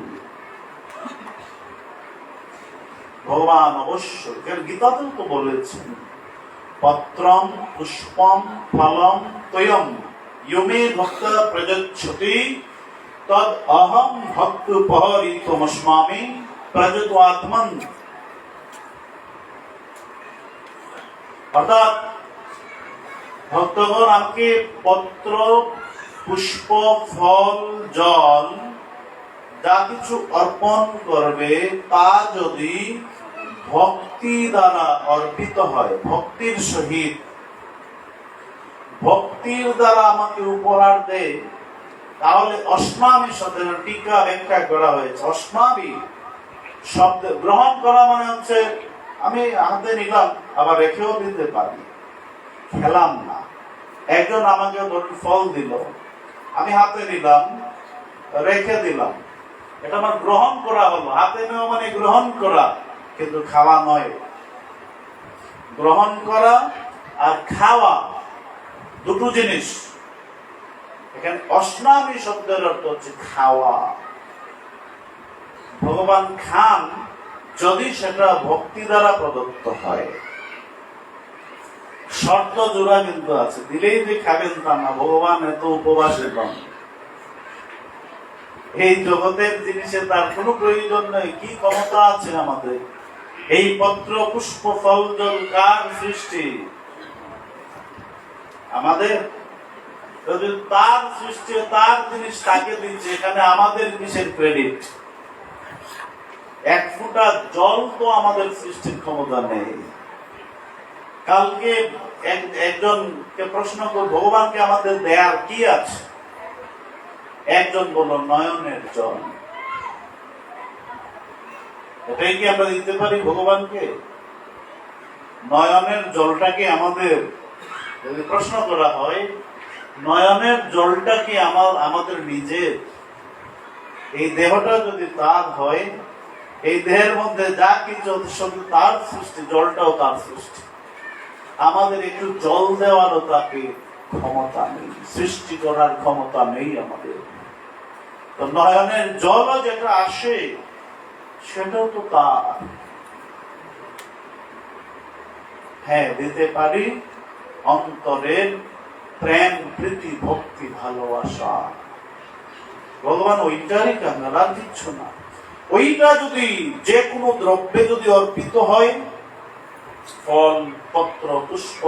ভগবান অবশ্যই গীতাতেও তো বলেছেন, পত্রম পুষ্পম ফলম তয়ম ইয়মে ভক্ত প্রযচ্ছতি তদ অহম ভক্ত উপহরিতমস্মামি প্রযত্বাত্মন। অর্থাৎ ভক্তগণ আমাকে পত্র, পুষ্প, ফল, জল যা কিছু অর্পণ করবে তা যদি ভক্তি দ্বারা অর্পিত হয়, ভক্তির সহিত, ভক্তির দ্বারা আমাকে উপহার দেয়, তাহলে অস্মামি শব্দের টিকা ব্যাখ্যা করা হয়েছে। অস্মামি শব্দ গ্রহণ করা মানে হচ্ছে আমি হাতে নিলাম, আবার রেখেও দিতে পারি, খেলাম না। একজন আমাকে ধরুন ফল দিল, আমি হাতে নিলাম, রেখে দিলাম, এটা আমার গ্রহণ করা হলো। হাতে নেওয়া মানে গ্রহণ করা, কিন্তু খাওয়া নয়। গ্রহণ করা আর খাওয়া দুটো জিনিস। এখানে অস্নামি শব্দের অর্থ হচ্ছে খাওয়া। ভগবান খান যদি সেটা ভক্তি দ্বারা প্রদত্ত হয়। শর্ত জোড়া কিন্তু আছে, দিলেই যে খাবেন তা না। ভগবান এত উপবাসের নন, এই জগতের জিনিসে তার কোনো প্রয়োজন নেই। কি ক্ষমতা আছে আমাদের? এই পত্র, পুষ্প, ফল, জল কার সৃষ্টি? আমাদের। যদি তার সৃষ্টি, তার জিনিস তাকে দিচ্ছে, এখানে আমাদের কিসের ক্রেডিট? এক ফোঁটা জল তো আমাদের সৃষ্টির ক্ষমতা নেই। কালকে একজনকে প্রশ্ন করব, ভগবানকে আমাদের দেয়ার কি আছে? একজন বলল নয়নের জল। এটাই কি আমরা দিতে পারি ভগবানকে? নয়নের জলটাকে আমাদের, যদি প্রশ্ন করা হয়, নয়নের জলটা কি আমাদের নিজের? এই দেহটা যদি তার হয়, এই দেহের মধ্যে যা কিছু শুধু তার সৃষ্টি, জলটাও তার সৃষ্টি। আমাদের একটু জল দেওয়ারও তাকে ক্ষমতা নেই, সৃষ্টি করার ক্ষমতা নেই আমাদের। তো নয়নের জলও যেটা আসে সেটাও তো তার। হ্যাঁ, দিতে পারি অন্তরের প্রেম, প্রীতি, ভক্তি, ভালোবাসা। ভগবান ওইটারই কাঙ্গাল, আর কিচ্ছু না। ওইটা যদি যে কোনো দ্রব্যে যদি অর্পিত হয়, ফল, পত্র, পুষ্প,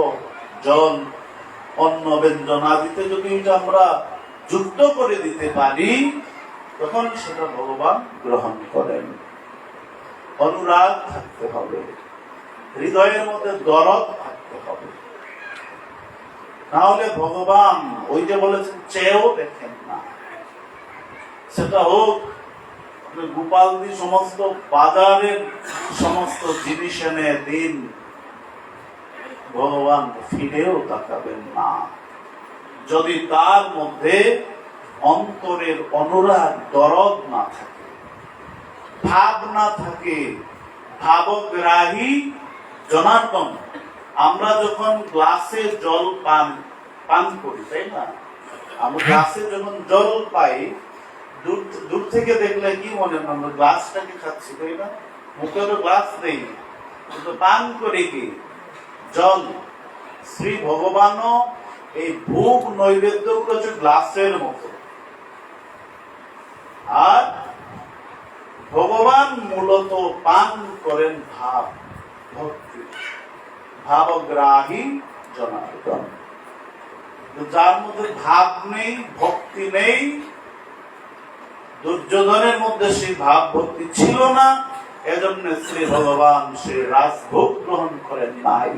জল, অন্ন, ব্যঞ্জন আদিতে যদি এটা আমরা যুক্ত করে দিতে পারি, তখন সেটা ভগবান গ্রহণ করেন। অনুরাগ থাকতে হবে, হৃদয়ের মধ্যে দরদ থাকতে হবে, না হলে ভগবান ওই যে বলেছেন চেয়েও দেখেন না। সেটা হোক গোপালদি সমস্ত বাজারের সমস্ত জিনিস এনে দিন, ভগবান ফিরেও তাকাবেন না। যদি তার মধ্যে অন্তরের অনুরাগ, দরদ না থাকে, ভাব না থাকে, ভাবগ্রাহী জনার্দন। আমরা যখন গ্লাসে জল পান করি, তাই না? আমরা গ্লাসে যখন জল পাই, দূর থেকে দেখলে কি মনে হয়? আমরা গ্লাসটাকে খাচ্ছি, তাই না? মুখে তো গ্লাস নেই, কিন্তু পান করি কি? জল। শ্রী ভগবানও এই ভোগ নৈবেদ্য গুলো হচ্ছে গ্লাসের মতো। আর ভগবান মূলত পান করেন ভাব, ভক্তি, ভাবগ্রাহী জনার্দন। যার মধ্যে ভাব নেই, ভক্তি নেই। দুর্যোধনের মধ্যে সেই ভাব ভক্তি ছিল না, এজন্য শ্রী ভগবান সে রাজভোগ গ্রহণ করেন নাই।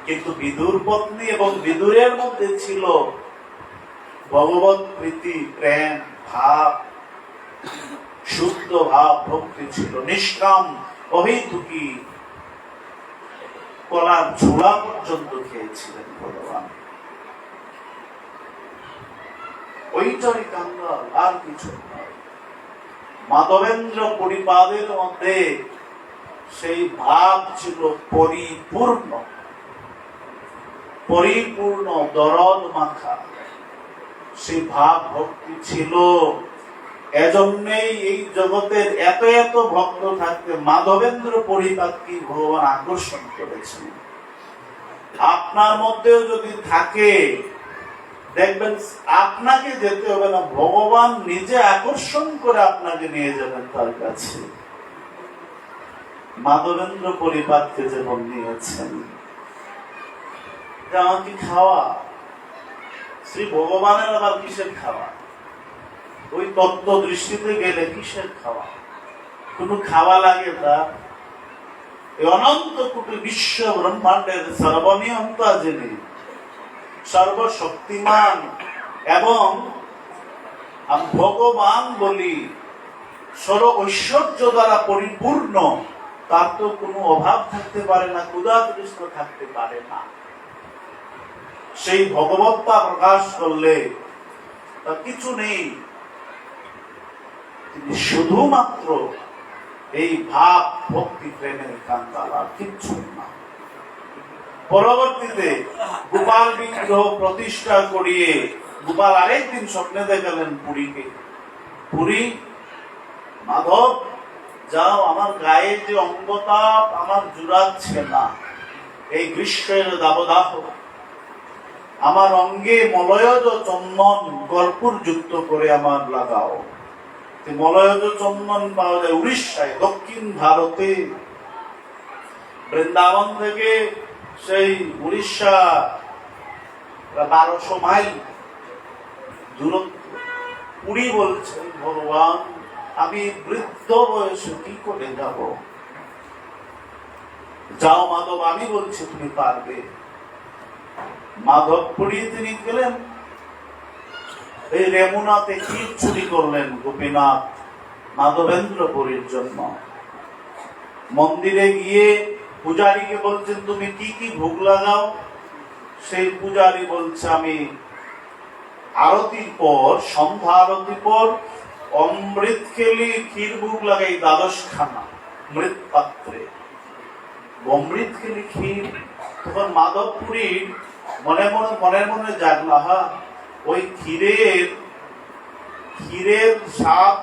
কিন্তু বিদুর পত্নী এবং বিদুরের মধ্যে ছিল ভগবত প্রীতি, প্রেম, ভাব, শুদ্ধ ভাব, ভক্তি ছিল। নিষ্কাম অহেতুকি কলার ঝোলা পর্যন্ত খেয়েছিলেন ভগবান। ওইটারই কাঙ্গাল, আর কিছু নয়। মাধবেন্দ্র পরিপাদের মধ্যে সেই ভাব ছিল পরিপূর্ণ, পরিপূর্ণ দরদ মাখা সেই ভাব ভক্তি ছিল। এজন্যই এই জগতের এত এত ভক্ত থাকতে মাধবেন্দ্র পরিপাতকে ভগবান আকর্ষণ করেছেন। আপনার মধ্যেও যদি থাকে, দেখবেন আপনাকে যেতে হবে না, ভগবান নিজে আকর্ষণ করে আপনাকে নিয়ে যাবেন তার কাছে। মাধবেন্দ্র পরিপাতকে যেমন নিয়েছেন, আমাকে খাওয়া, শ্রী ভগবানের আবার কিসের খাওয়া? ওই তত্ত্ব দৃষ্টিতে গেলে কিসের খাওয়া? কোন খাওয়া লাগে তা? এই অনন্ত কোটি বিশ্ব ব্রহ্মাণ্ডের সর্বনিয়ন্তা যিনি, সর্বশক্তিমান এবং ভগবান বলি সর্ব ঐশ্বর্য দ্বারা পরিপূর্ণ, তার তো কোনো অভাব থাকতে পারে না, ক্ষুধাতৃষ্ণ থাকতে পারে না। সেই ভগবত্তা প্রকাশ করলে তার কিছু নেই, তিনি শুধুমাত্র এই ভাব ভক্তি প্রেমের কাঙ্গাল, আর কিচ্ছু না। পরবর্তীতে গোপাল বিগ্রহ প্রতিষ্ঠা করিয়ে গোপাল আরেকদিন স্বপ্নে দেখালেন পুরীকে, পুরী মাধব যাও, আমার গায়ে যে অঙ্গতাপ আমার জুড়াচ্ছে না, এই গ্রীষ্মের দাবদাহ, আমার অঙ্গে মলয়জ চন্দন কর্পূর যুক্ত করে আমার লাগাও। মলয়জ চন্দন পাওয়া যায় উড়িষ্যায়, দক্ষিণ ভারতে। বৃন্দাবন থেকে সেই উড়িষ্যা 1200 মাইল দূরত্ব। পুরী বলছেন ভগবান, আমি বৃদ্ধ বয়সে কি করে যাব? যাও মাধব, আমি বলছি তুমি পারবে। মাধব পুরী তিনি গেলেন। এই রেমুনাতে কি চুরি করলেন গোপীনাথ মাধবেন্দ্র পুরীর জন্য? মন্দিরে গিয়ে পূজারীকে বলছেন তুমি কি কি ভোগ লাগাও? সেই পূজারী বলছে আমি আরতির পর, সন্ধ্যা আরতির পর অমৃত খেলি ক্ষীর ভোগ লাগাই 12 খানা মৃত পাত্রে, অমৃত খেলি ক্ষীর। তখন মাধবপুরীর মনের মনে জাগলা, ওই ক্ষীরের স্বাদ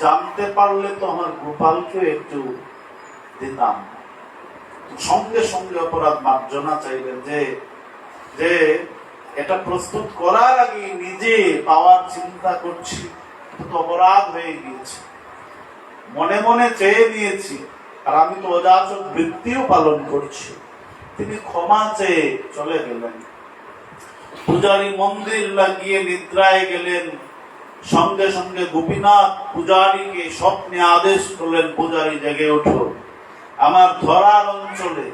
জানতে পারলে তো আমার গোপালকে একটু দিতাম। সঙ্গে সঙ্গে অপরাধ মার্জনা চাইলেন যে এটা প্রস্তুত করার আগে নিজে পাওয়ার চিন্তা করছি, তো অপরাধ হয়ে গিয়েছে। মনে মনে চেয়ে নিয়েছি, আর আমি তো অযাচক বৃত্তিও পালন করছি। তিনি ক্ষমা চেয়ে চলে গেলেন। পূজারী মন্দির লাগিয়ে নিদ্রায় গেলেন। সঙ্গে সঙ্গে গোপীনাথ পূজারীকে স্বপ্নে আদেশ করলেন, পূজারী জেগে ওঠো, আমার ধরার অঞ্চলে,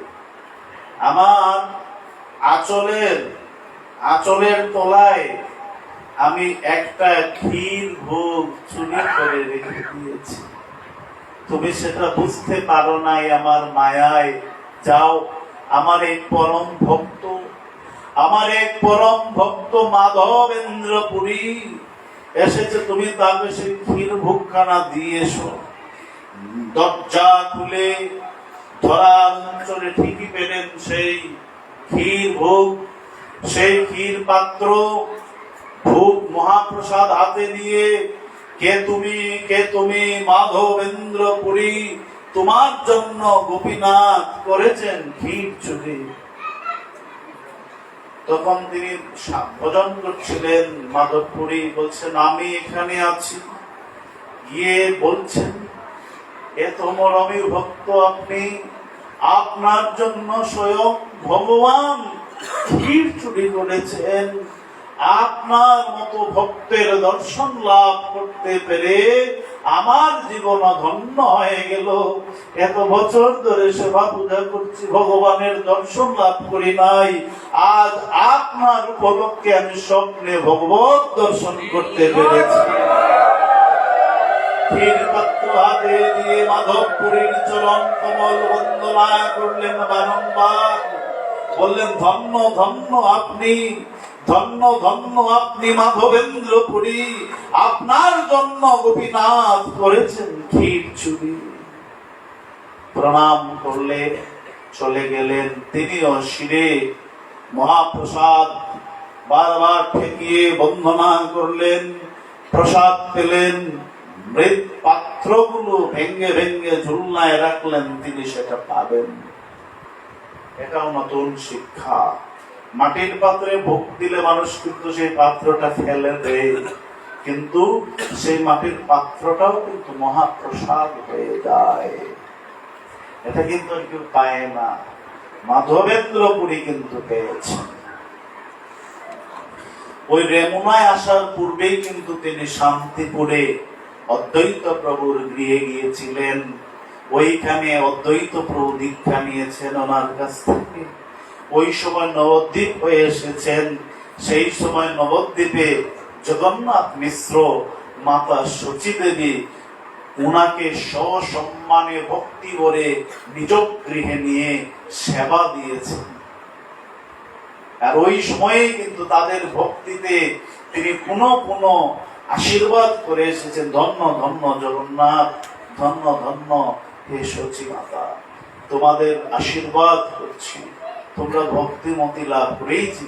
আমার আঁচলের তলায় আমি একটা ক্ষীর ভোগ চুরি করে রেখে দিয়েছি। তুমি সেটা বুঝতে পারো নাই আমার মায়ায়। যাও, আমার এক পরম ভক্ত মাধবেন্দ্র পুরী এসেছে, তুমি তাকে সেই ক্ষীর ভোগখানা দিয়ে এসো। দরজা খুলে ধরার অঞ্চলে ঠিকই পেলেন সেই ক্ষীর ভোগ, সেই ক্ষীর পাত্র, ভোগ মহাপ্রসাদ হাতে নিয়ে, কে তুমি মাধবেন্দ্র পুরী, তোমার জন্য গোপীনাথ করেছেন ক্ষীর চুরি। তখন তিনি ভজন করছিলেন মাধবপুরী, বলছেন আমি এখানে আছি। গিয়ে বলছেন, এ তো মরমী ভক্ত আপনি, আপনার জন্য স্বয়ং ভগবান ক্ষীর চুরি করেছেন। আপনার মতো ভক্তের দর্শন লাভ করতে পেরে আমার জীবন ধন্য হয়ে গেল। এত বছর ধরে সেবা পূজা করছি, ভগবানের দর্শন লাভ করি নাই, আজ আপনার উপলক্ষে আমি স্বপ্নে ভগবত দর্শন করতে পেরেছি। ক্ষীর পাত্র হাতে দিয়ে মাধবপুরীর চরণ কমল বন্দনা করলেন বারংবার, বললেন ধন্য ধন্য আপনি, ধন্য ধন্য আপনি মাধবেন্দ্রপুরী, আপনার জন্য গোপীনাথ করেছেন ক্ষীর চুরি। প্রণাম করলে চলে গেলেন। তিনিও শিরে মহাপ্রসাদ বারবার ঠেকিয়ে বন্দনা করলেন, প্রসাদ পেলেন, মৃৎ পাত্রগুলো ভেঙ্গে ভেঙ্গে ঝুলনায় রাখলেন, তিনি সেটা পাবেন। এটাও নতুন শিক্ষা। মাটির পাত্রে ভোগ দিলে মানুষ কিন্তু সেই পাত্রটা ফেলে দেয়, কিন্তু সেই মাটির পাত্রটাও কিন্তু মহাপ্রসাদ হয়ে যায়। এটা কিন্তু আর কেউ পায় না, মাধবেন্দ্রপুরী কিন্তু পেয়েছেন। ওই রেমুনায় আসার পূর্বেই কিন্তু তিনি শান্তিপুরে অদ্বৈত প্রভুর গৃহে গিয়েছিলেন। ওইখানে অদ্বৈত প্রভু দীক্ষা নিয়েছেন ওনার কাছ থেকে। ওই সময় নবদ্বীপ হয়ে এসেছেন। সেই সময় নবদ্বীপে জগন্নাথ মিশ্র, মাতা সচী দেবী উনাকে সসম্মানে ভক্তি করে নিজ গৃহে নিয়ে সেবা দিয়েছেন। আর ওই সময়ে কিন্তু তাদের ভক্তিতে তিনি পুনঃ পুনঃ আশীর্বাদ করে এসেছেন, ধন্য ধন্য জগন্নাথ, ধন্য ধন্য হে সচী মাতা, তোমাদের আশীর্বাদ করছি, তোমরা ভক্তিমতি লাভ করেছি।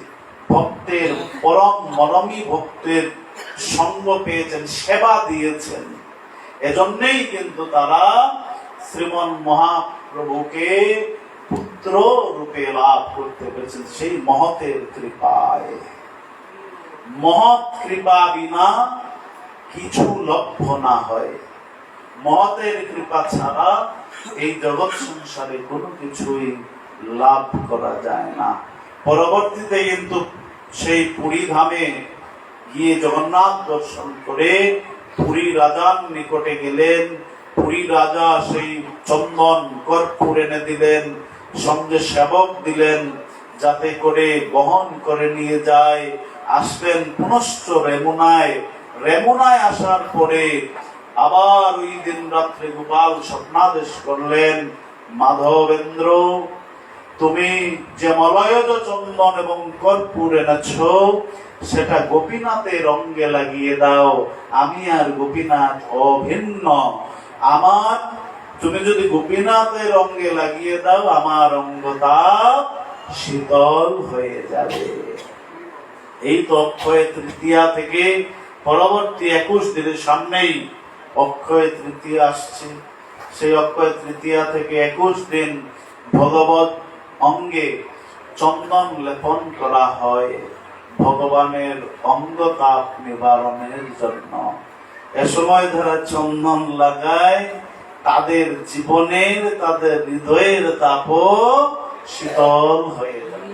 ভক্তের পরম মরমী ভক্তের সঙ্গ পেয়েছেন, সেবা দিয়েছেন। এজন্যই কিন্তু তারা শ্রীমন মহাপ্রভুকে পুত্র রূপে লাভ করতে পেরেছেন, সেই মহতের কৃপায়। মহৎ কৃপা বিনা কিছু লভ্য না হয়। মহতের কৃপা ছাড়া এই জগৎ সংসারে কোনো কিছুই লাভ করা যায় না। পরবর্তীতে কিন্তু সেই পুরী ধামে গিয়ে জগন্নাথ দর্শন করে পুরী রাজার নিকটে গেলেন। পুরী রাজা সেই চন্দন কর্পূর এনে দিলেন, সঙ্গে সেবক দিলেন, যাতে করে বহন করে নিয়ে যায়। আসলেন পুনশ্চ রেমুনায়। রেমুনায় আসার পরে আবার ওই দিন রাত্রে গোপাল স্বপ্নাদেশ করলেন, মাধবেন্দ্র, তুমি যে মলয়জ চন্দন এবং কর্পূর এনেছ সেটা গোপীনাথের অঙ্গে লাগিয়ে দাও। আমি আর গোপীনাথ অভিন্ন। আমার তুমি যদি গোপীনাথের অঙ্গে লাগিয়ে দাও, আমার অঙ্গটা শীতল হয়ে যাবে। এই তো অক্ষয় তৃতীয়া থেকে পরবর্তী 21 দিনের সামনেই অক্ষয় তৃতীয়া আসছে। সেই অক্ষয় তৃতীয়া থেকে 21 দিন ভগবত অঙ্গে চন্দন লেপন করা হয় ভগবানের অঙ্গতাপ নিবারণের জন্য। এ সময় যারা চন্দন লাগায় তাদের জীবনের, তাদের হৃদয়ের তাপ শীতল হয়ে যায়।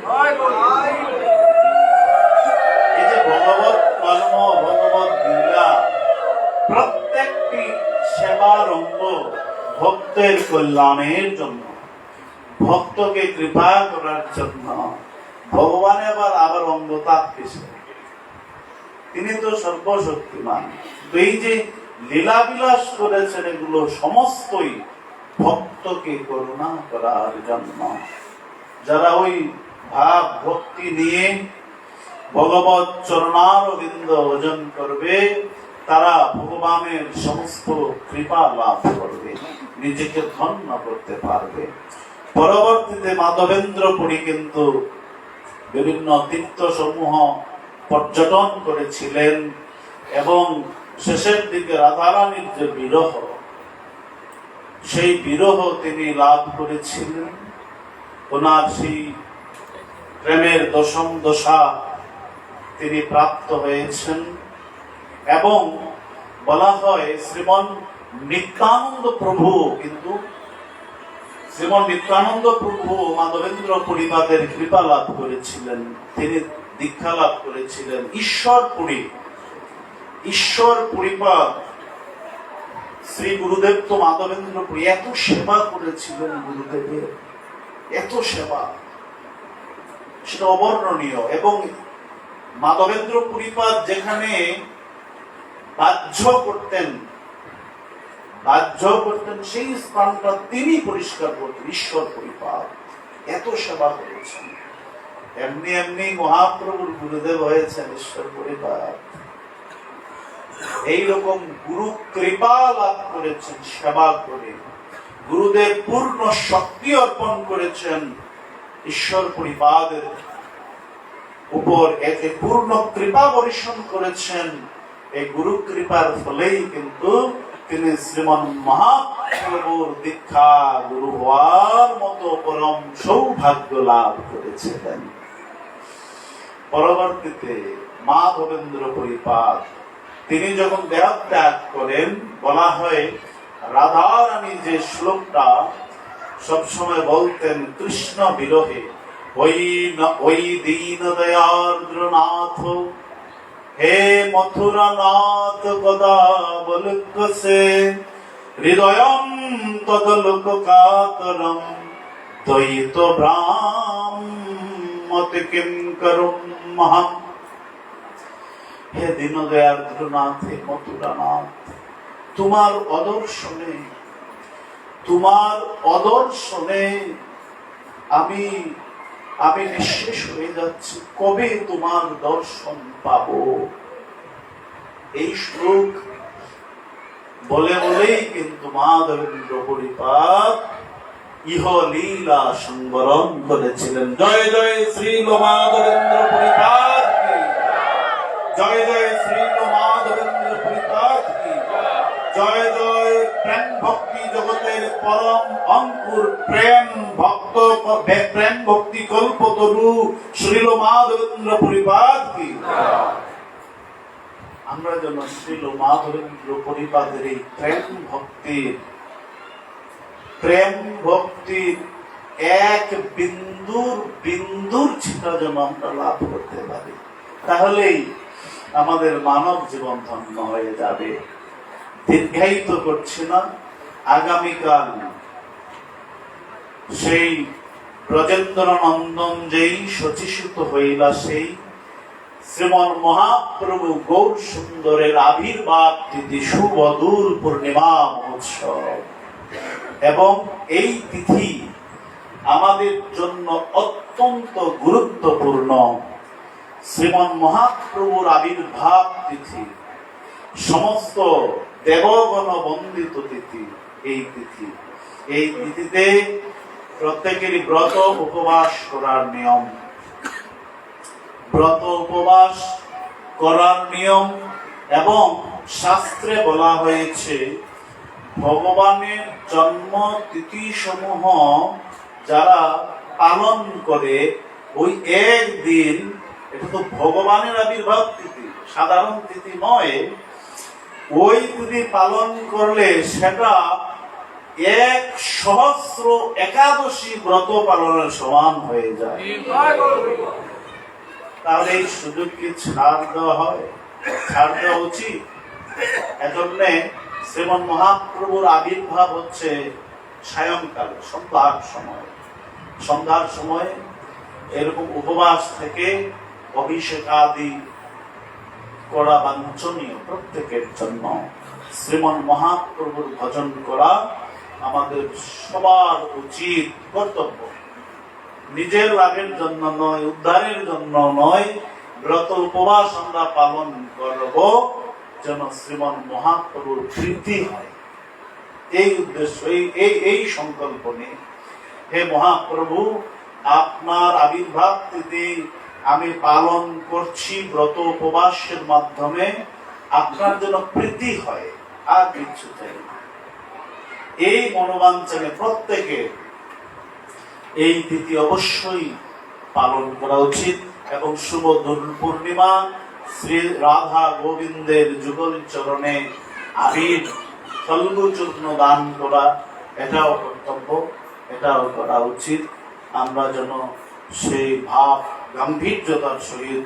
এই যে ভগবত কর্ম, ভগবত লীলা, প্রত্যেকটি সেবার অঙ্গ ভক্তের কল্যাণের জন্য, ভক্তকে কৃপা করার জন্য। ভগবান আবার অঙ্গতাপ কিসে? তিনি তো সর্বশক্তিমান। এই যে লীলা বিলাস করেছেন, এগুলো সমস্তই ভক্তকে করুণা করার জন্য। যারা ওই ভাব ভক্তি নিয়ে ভগবত চরণারবিন্দ অর্জন করবে, তারা ভগবানের সমস্ত কৃপা লাভ করবে, নিজেকে ধন্য করতে পারবে। পরবর্তীতে মাধবেন্দ্রপুরী কিন্তু বিভিন্ন তীর্থ সমূহ পর্যটন করেছিলেন এবং শেষের দিকে রাধারানীর যে বিরহ, সেই বিরহ তিনি লাভ করেছিলেন। ওনার সেই প্রেমের দশম দশা তিনি প্রাপ্ত হয়েছেন। এবং বলা হয় শ্রীমন নিত্যানন্দ প্রভু কিন্তু শ্রীমন নিত্যানন্দ প্রভু মাধবেন্দ্র পরিপাদের কৃপা লাভ করেছিলেন, তিনি দীক্ষা লাভ করেছিলেন ঈশ্বর পরিপাদ শ্রী গুরুদেব তো মাধবেন্দ্র পুরী এত সেবা করেছিলেন, গুরুদেবের এত সেবা, সেটা অবর্ণনীয়। এবং মাধবেন্দ্র পুরীপাদ যেখানে বাহ্য করতেন সেই স্থানটা তিনি পরিষ্কার করতেন। ঈশ্বর পরিপাদ এত সেবা করেছেন। এমনি এমনি মহাপ্রভুর গুরুদেব হয়েছেন ঈশ্বর পরিপাদ। এইরকম গুরু কৃপা লাভ করেছেন সেবা করে, গুরুদেব পূর্ণ শক্তি অর্পণ করেছেন ঈশ্বর পরিপাদের উপর, একে পূর্ণ কৃপা বর্ষণ করেছেন। এই গুরু কৃপার ফলেই কিন্তু তিনি শ্রীমন মহাপ্রভুর দীক্ষা গুরু হওয়ার মতো পরম সৌভাগ্য লাভ করেছিলেন। পরবর্তীতে মাধবেন্দ্র পরিপাদ তিনি যখন দেহত্যাগ করেন, বলা হয় রাধারানী যে শ্লোকটা সবসময় বলতেন কৃষ্ণ বিরহে, ওই দীন দয়ার্দ্রনাথ হে মথুরানাথ গদা বলকসে হৃদয়ম তদলোক কাতরম দ্বৈত ব্রাহ্মত কিম করুম মহম। হে দীনদয়ার্দ্রনাথ, হে মথুরানাথ, তোমার অদর্শনে আমি নিঃশেষ হয়ে যাচ্ছি, কবে তোমার দর্শন পাবো? এই শ্লোক বলেই কিন্তু মাধবেন্দ্র পরিপাদ ইহ লীলা সংবরণ করেছিলেন। জয় জয় শ্রী মাধবেন্দ্র পরিপাদ কি, জয় জয় শ্রী মাধবেন্দ্র পরিপাদ কি, জয় জয় প্রেম ভক্তি জগতের পরম অঙ্কুর প্রেম ভক্তি কল্পতরু শ্রীল মাধবেন্দ্র পরিপাদ কি। আমরা যেন শ্রীল মাধবেন্দ্র পরিপাদের এই প্রেম ভক্তির এক বিন্দুর ছিটা যেন আমরা লাভ করতে পারি, তাহলেই আমাদের মানব জীবন ধন্য হয়ে যাবে। দীর্ঘায়িত করছি না, আগামীকাল সেই ব্রজেন্দ্র নন্দন যেই শচীসূত হইলা, সেই শ্রীমন মহাপ্রভু গৌর সুন্দরের আবির্ভাব তিথি সুবদূর পূর্ণিমা মহোৎসব। এবং এই তিথি আমাদের জন্য অত্যন্ত গুরুত্বপূর্ণ। শ্রীমন মহাপ্রভুর আবির্ভাব তিথি, সমস্ত দেবগণ বন্দিত তিথি। এই তিথিতে প্রত্যেকেরই ব্রত উপবাস করার নিয়ম, এবং শাস্ত্রে বলা হয়েছে ভগবানের জন্ম তিথি সমূহ যারা পালন করে ওই একদিন, এটা তো ভগবানের আবির্ভাব তিথি, সাধারণ তিথি নয়, ওই তিথি পালন করলে সেটা 1,000 একাদশী ব্রত পালনের সমান হয়ে যায়। তাহলে এই সুযোগ কি ছাড় দেওয়া উচিত? এজন্য শ্রীমন মহাপ্রভুর আবির্ভাব হচ্ছে সায়ংকালে, সন্ধ্যার সময় এরকম উপবাস থেকে অভিষেক আদি করা বাঞ্ছনীয় প্রত্যেকের জন্য। শ্রীমন মহাপ্রভুর ভজন করা আমাদের সবার উচিত কর্তব্য। নিজের লাভের জন্য নয়, উদ্ধারের জন্য নয়, ব্রত উপবাস আমরা পালন করব যেন শ্রীমন মহাপ্রভুর প্রীতি হয়, এই উদ্দেশ্য, এই সংকল্প নিয়ে হে মহাপ্রভু, আপনার আবির্ভাব তিথি আমি পালন করছি ব্রত উপবাসের মাধ্যমে, আপনার যেন প্রীতি হয়, আর কিছু চাই না। এই মনোবাঞ্ছনে প্রত্যেকে এই তিথি অবশ্যই পালন করা উচিত। এবং শুভ দোল পূর্ণিমা শ্রী রাধা গোবিন্দের যুগল চরণে আবির ফল্গুচূর্ণ দান করা, এটাও কর্তব্য। এটাও করা উচিত। আমরা যেন সেই ভাব গাম্ভীর্যতার সহিত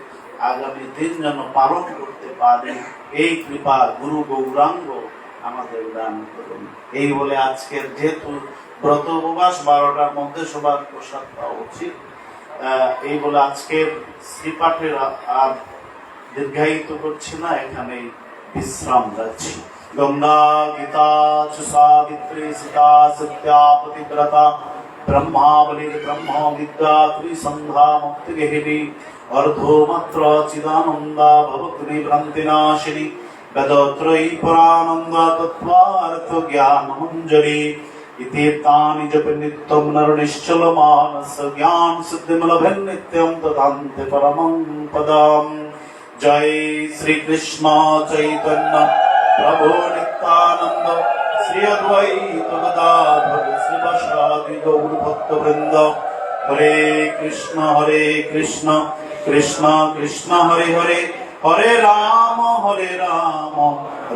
আগামী দিন যেন পালন করতে পারি, এই কৃপা গুরু গৌরাঙ্গ আমাদের দান করুন। এই বলে আজকের যেহেতু ব্রত উপবাস 12টার মধ্যে সবার প্রসাদ পাওয়া উচিত, এই বলে আজকের শ্রীপাঠের আর দীর্ঘায়িত করছি না, এখানেই বিশ্রাম যাচ্ছি। গঙ্গা গীতা চ সাবিত্রী সীতা সত্যা পতিব্রতা ব্রহ্মাবলী ব্রহ্ম বিদ্যা ত্রিসন্ধ্যা মুক্তি গেহিনী অর্ধো মাত্র চিদানন্দা ভবত্রী ভ্রান্তিনাশিনী বেদত্রয়ী পুরানন্দ তত্ত্বার্থ জ্ঞান মঞ্জরি ইতীর্তানি জপে নিত্যম নর নিশ্চল মানস জ্ঞান সিদ্ধিম লভেন নিত্যম তদান্তে পরমং পদম। জয় শ্রী কৃষ্ণ চৈতন্য প্রভু নিত্যানন্দ শ্রী অদ্বৈত গদাধর শ্রীবাসাদি গৌর ভক্তবৃন্দ। হরে কৃষ্ণ কৃষ্ণ কৃষ্ণ হরে হরে, হরে রাম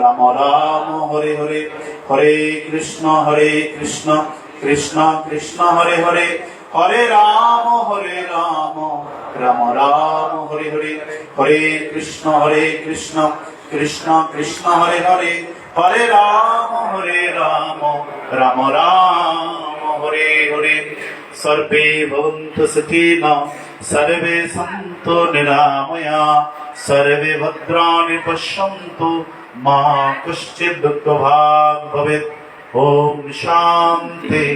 রাম রাম হরে হরে। হরে কৃষ্ণ কৃষ্ণ কৃষ্ণ হরে হরে, হরে রাম রাম রাম হরে হরে। হরে কৃষ্ণ কৃষ্ণ কৃষ্ণ হরে হরে, হরে রাম রাম রাম হরে হরে। সর্বে ভবন্তু সুখিনো সর্বে সন্তু নিরাময়া, সর্বে ভদ্রাণি পশ্যন্তু মা কশ্চিৎ দুঃখভাগ্ ভবেৎ। ওম শান্তি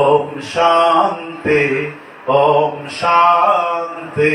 ওম শান্তি ওম শান্তি।